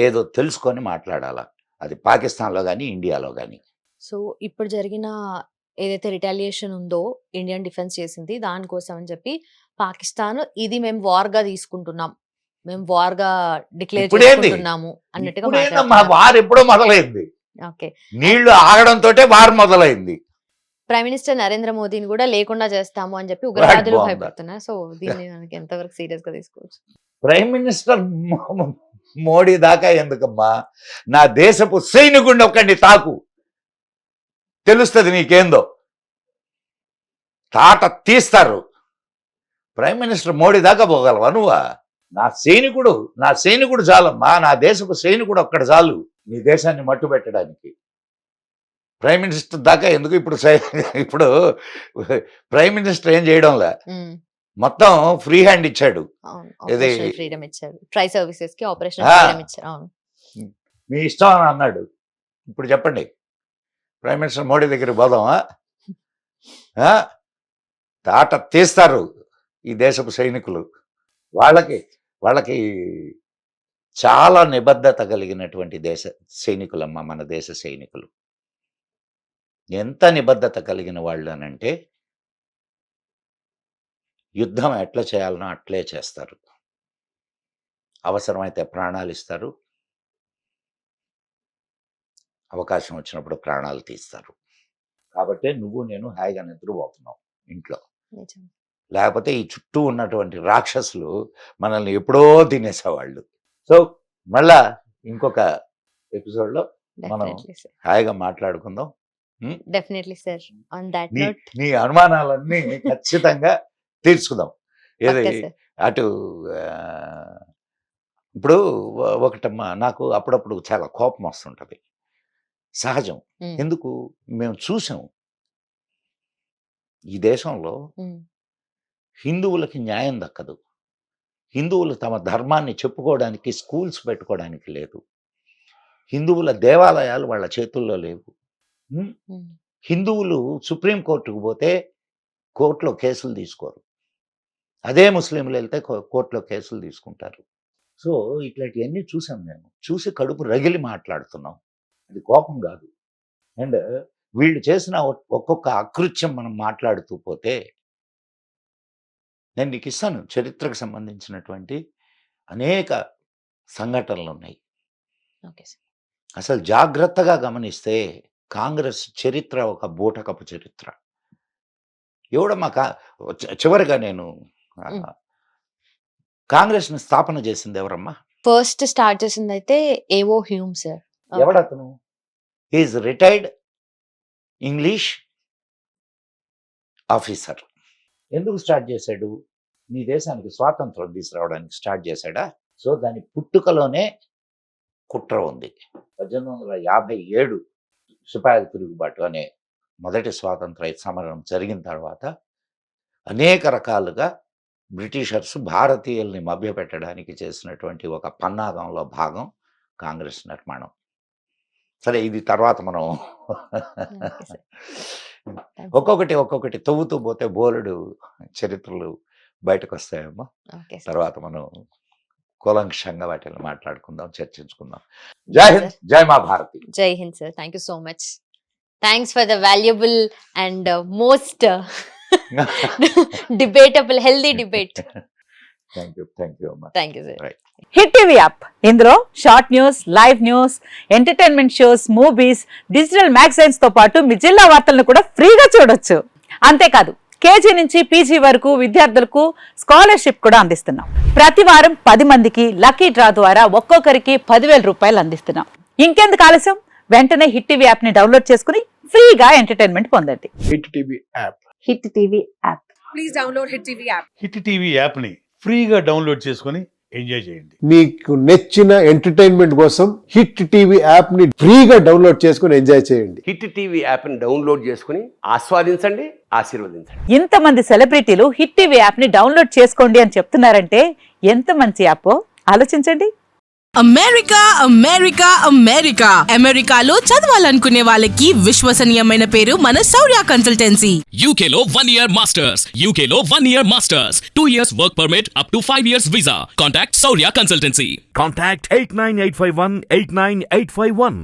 ఏదో తెలుసుకొని మాట్లాడాలా. అది పాకిస్తాన్లో కానీ ఇండియాలో కానీ. సో ఇప్పుడు జరిగిన ఏదైతే రిటాలియేషన్ ఉందో ఇండియన్ డిఫెన్స్ చేసింది దానికోసం అని చెప్పి పాకిస్తాన్ ఇది మేము వార్గా తీసుకుంటున్నాం, మేము వార్ గా డిక్లేర్ ఇప్పుడేంది? చేసుకుంటున్నాము అన్నట్టుగా ఇప్పుడేందమ్మా, వార్ ఎప్పుడో మొదలైంది. ఓకే. నీళ్లు ఆగడంతో వార్ మొదలైంది. ప్రైమ్ మినిస్టర్ నరేంద్ర మోదీని కూడా లేకుండా చేస్తాము అని చెప్పి ఉగ్రవాదులు బాగుంది. భయపడుతున్నారు. సో దీన్ని మనకి ఎంతవరకు సీరియస్ గా తీసుకోవచ్చు? ప్రైమ్ మినిస్టర్ మోడీ దాకా ఎందుకమ్మా, నా దేశపు సైనికుడిని ఒక్కడిని తాకు, తెలుస్తుంది నీకేందో. తాట తీస్తారు. ప్రైమ్ మినిస్టర్ మోడీ దాకా పోగలవా నువ్వా? నా సైనికుడు చాలమ్మా, నా దేశపు సైనికుడు ఒక్కడు చాలు నీ దేశాన్ని మట్టు పెట్టడానికి. ప్రైమ్ మినిస్టర్ దాకా ఎందుకు? ఇప్పుడు ప్రైమ్ మినిస్టర్ ఏం చేయడంలే, మొత్తం ఫ్రీ హ్యాండ్ ఇచ్చాడు. ఇది ఫ్రీడమ్ ఇచ్చారు, ట్రై సర్వీసెస్ కి ఆపరేషన్ ఆ. ఫ్రీడమ్ ఇచ్చారు. అవును. మీ ఇష్టం అని అన్నాడు. ఇప్పుడు చెప్పండి, ప్రైమ్ మినిస్టర్ మోడీ దగ్గరికి పోదామా? తాట తీస్తారు ఈ దేశపు సైనికులు. వాళ్ళకి చాలా నిబద్ధత కలిగినటువంటి దేశ సైనికులమ్మ మన దేశ సైనికులు. ఎంత నిబద్ధత కలిగిన వాళ్ళు అనంటే, యుద్ధం ఎట్లా చేయాలనో అట్లే చేస్తారు. అవసరమైతే ప్రాణాలు ఇస్తారు, అవకాశం వచ్చినప్పుడు ప్రాణాలు తీస్తారు. కాబట్టి నువ్వు నేను హాయిగా నిద్రపోతున్నావు ఇంట్లో. నిజం. లేకపోతే ఈ చుట్టూ ఉన్నటువంటి రాక్షసులు మనల్ని ఎప్పుడో తినేసేవాళ్ళు. సో మళ్ళా ఇంకొక ఎపిసోడ్లో మనం డెఫినెట్లీ సార్, హాయిగా మాట్లాడుకుందాం. Definitely sir. ఆన్ దాట్ నీ నోట్ నీ అనుమానాలన్నీ ఖచ్చితంగా తీర్చుకుందాం. ఏది ఓకే సార్. అటు ఇప్పుడు ఒకటమ్మా, నాకు అప్పుడప్పుడు చాలా కోపం వస్తుంటది, సహజం. ఎందుకు? మేము చూసాం ఈ దేశంలో హిందువులకి న్యాయం దక్కదు. హిందువులు తమ ధర్మాన్ని చెప్పుకోవడానికి స్కూల్స్ పెట్టుకోవడానికి లేదు. హిందువుల దేవాలయాలు వాళ్ళ చేతుల్లో లేవు. హిందువులు సుప్రీంకోర్టుకు పోతే కోర్టులో కేసులు తీసుకోరు. అదే ముస్లింలు వెళ్తే కోర్టులో కేసులు తీసుకుంటారు. సో ఇట్లాంటివన్నీ చూసాం మేము. చూసి కడుపు రగిలి మాట్లాడుతున్నాం. అది కోపం కాదు. అండ్ వీళ్ళు చేసిన ఒక్కొక్క అకృత్యం మనం మాట్లాడుతూ పోతే, నేను నీకు ఇస్తాను చరిత్రకు సంబంధించినటువంటి అనేక సంఘటనలు ఉన్నాయి. Okay sir. అసలు జాగ్రత్తగా గమనిస్తే కాంగ్రెస్ చరిత్ర ఒక బూటకపు చరిత్ర. ఎవడమ్మా చివరిగా నేను కాంగ్రెస్ని స్థాపన చేసింది ఎవరమ్మా? ఫస్ట్ స్టార్ట్ చేసింది అయితే ఏవో హ్యూమ్ సార్. ఎవడతను? Is retired English officer. ఎందుకు స్టార్ట్ చేశాడు? నీ దేశానికి స్వాతంత్రం తీసుకురావడానికి స్టార్ట్ చేశాడా? సో దాని పుట్టుకలోనే కుట్ర ఉంది. 1857 సిపాయిల తిరుగుబాటు అనే మొదటి స్వాతంత్ర సమరం జరిగిన తర్వాత అనేక రకాలుగా బ్రిటిషర్స్ భారతీయుల్ని మభ్యపెట్టడానికి చేసినటువంటి ఒక పన్నాగంలో భాగం కాంగ్రెస్ నిర్మాణం. సరే, ఇది తర్వాత మనం ఒక్కొక్కటి తవ్వుతూ పోతే బోలెడు చరిత్రలు బయటకు వస్తాయమ్మా. తర్వాత మనం కూలంకషంగా వాటిని మాట్లాడుకుందాం, చర్చించుకుందాం. జై హింద్, జై మా భారతి. జై Hind sir. Thank you so much. Thanks for the valuable and most debatable healthy debate. Thank you అమ్మా. Thank you sir. Hit TV app, ఇందులో short news, live news, entertainment shows, movies, digital magazines తో పాటు మీ జిల్లా వార్తలను కూడా ఫ్రీగా చూడొచ్చు. అంతేకాదు కేజీ నుంచి పీజీ వరకు విద్యార్థులకు స్కాలర్షిప్ కూడా అందిస్తున్నాం. ప్రతి వారం 10 మందికి లక్కీ డ్రా ద్వారా ఒక్కొక్కరికి 10,000 రూపాయలు అందిస్తున్నాం. ఇంకెందుకు ఆలస్యం? వెంటనే హిట్ టీవీ యాప్ ని డౌన్లోడ్ చేసుకుని ఫ్రీగా ఎంటర్టైన్మెంట్ పొందండి. Hit TV app. Hit TV app. Please download hit TV app. Hit TV app ని ఫ్రీగా డౌన్లోడ్ చేసుకొని ఎంజాయ్ చేయండి. మీకు నచ్చిన ఎంటర్టైన్మెంట్ కోసం హిట్ టీవీ యాప్ ని ఫ్రీగా డౌన్లోడ్ చేసుకుని ఎంజాయ్ చేయండి. హిట్ టీవీ యాప్ ని డౌన్లోడ్ చేసుకుని ఆస్వాదించండి, ఆశీర్వదించండి. ఇంతమంది సెలబ్రిటీలు హిట్ టీవీ యాప్ ని డౌన్లోడ్ చేసుకోండి అని చెప్తున్నారంటే ఎంత మంచి యాప్ ఆలోచించండి. అమెరికా అమెరికా అమెరికా అమెరికాలో చదవాలనుకునే వాళ్ళకి విశ్వసనీయమైన పేరు మన శౌర్య కన్సల్టెన్సీ. UK లో 1 year masters. UK లో 1 year masters. 2 years work permit up to 5 years visa. Contact Saurya Consultancy. Contact 89851 89851.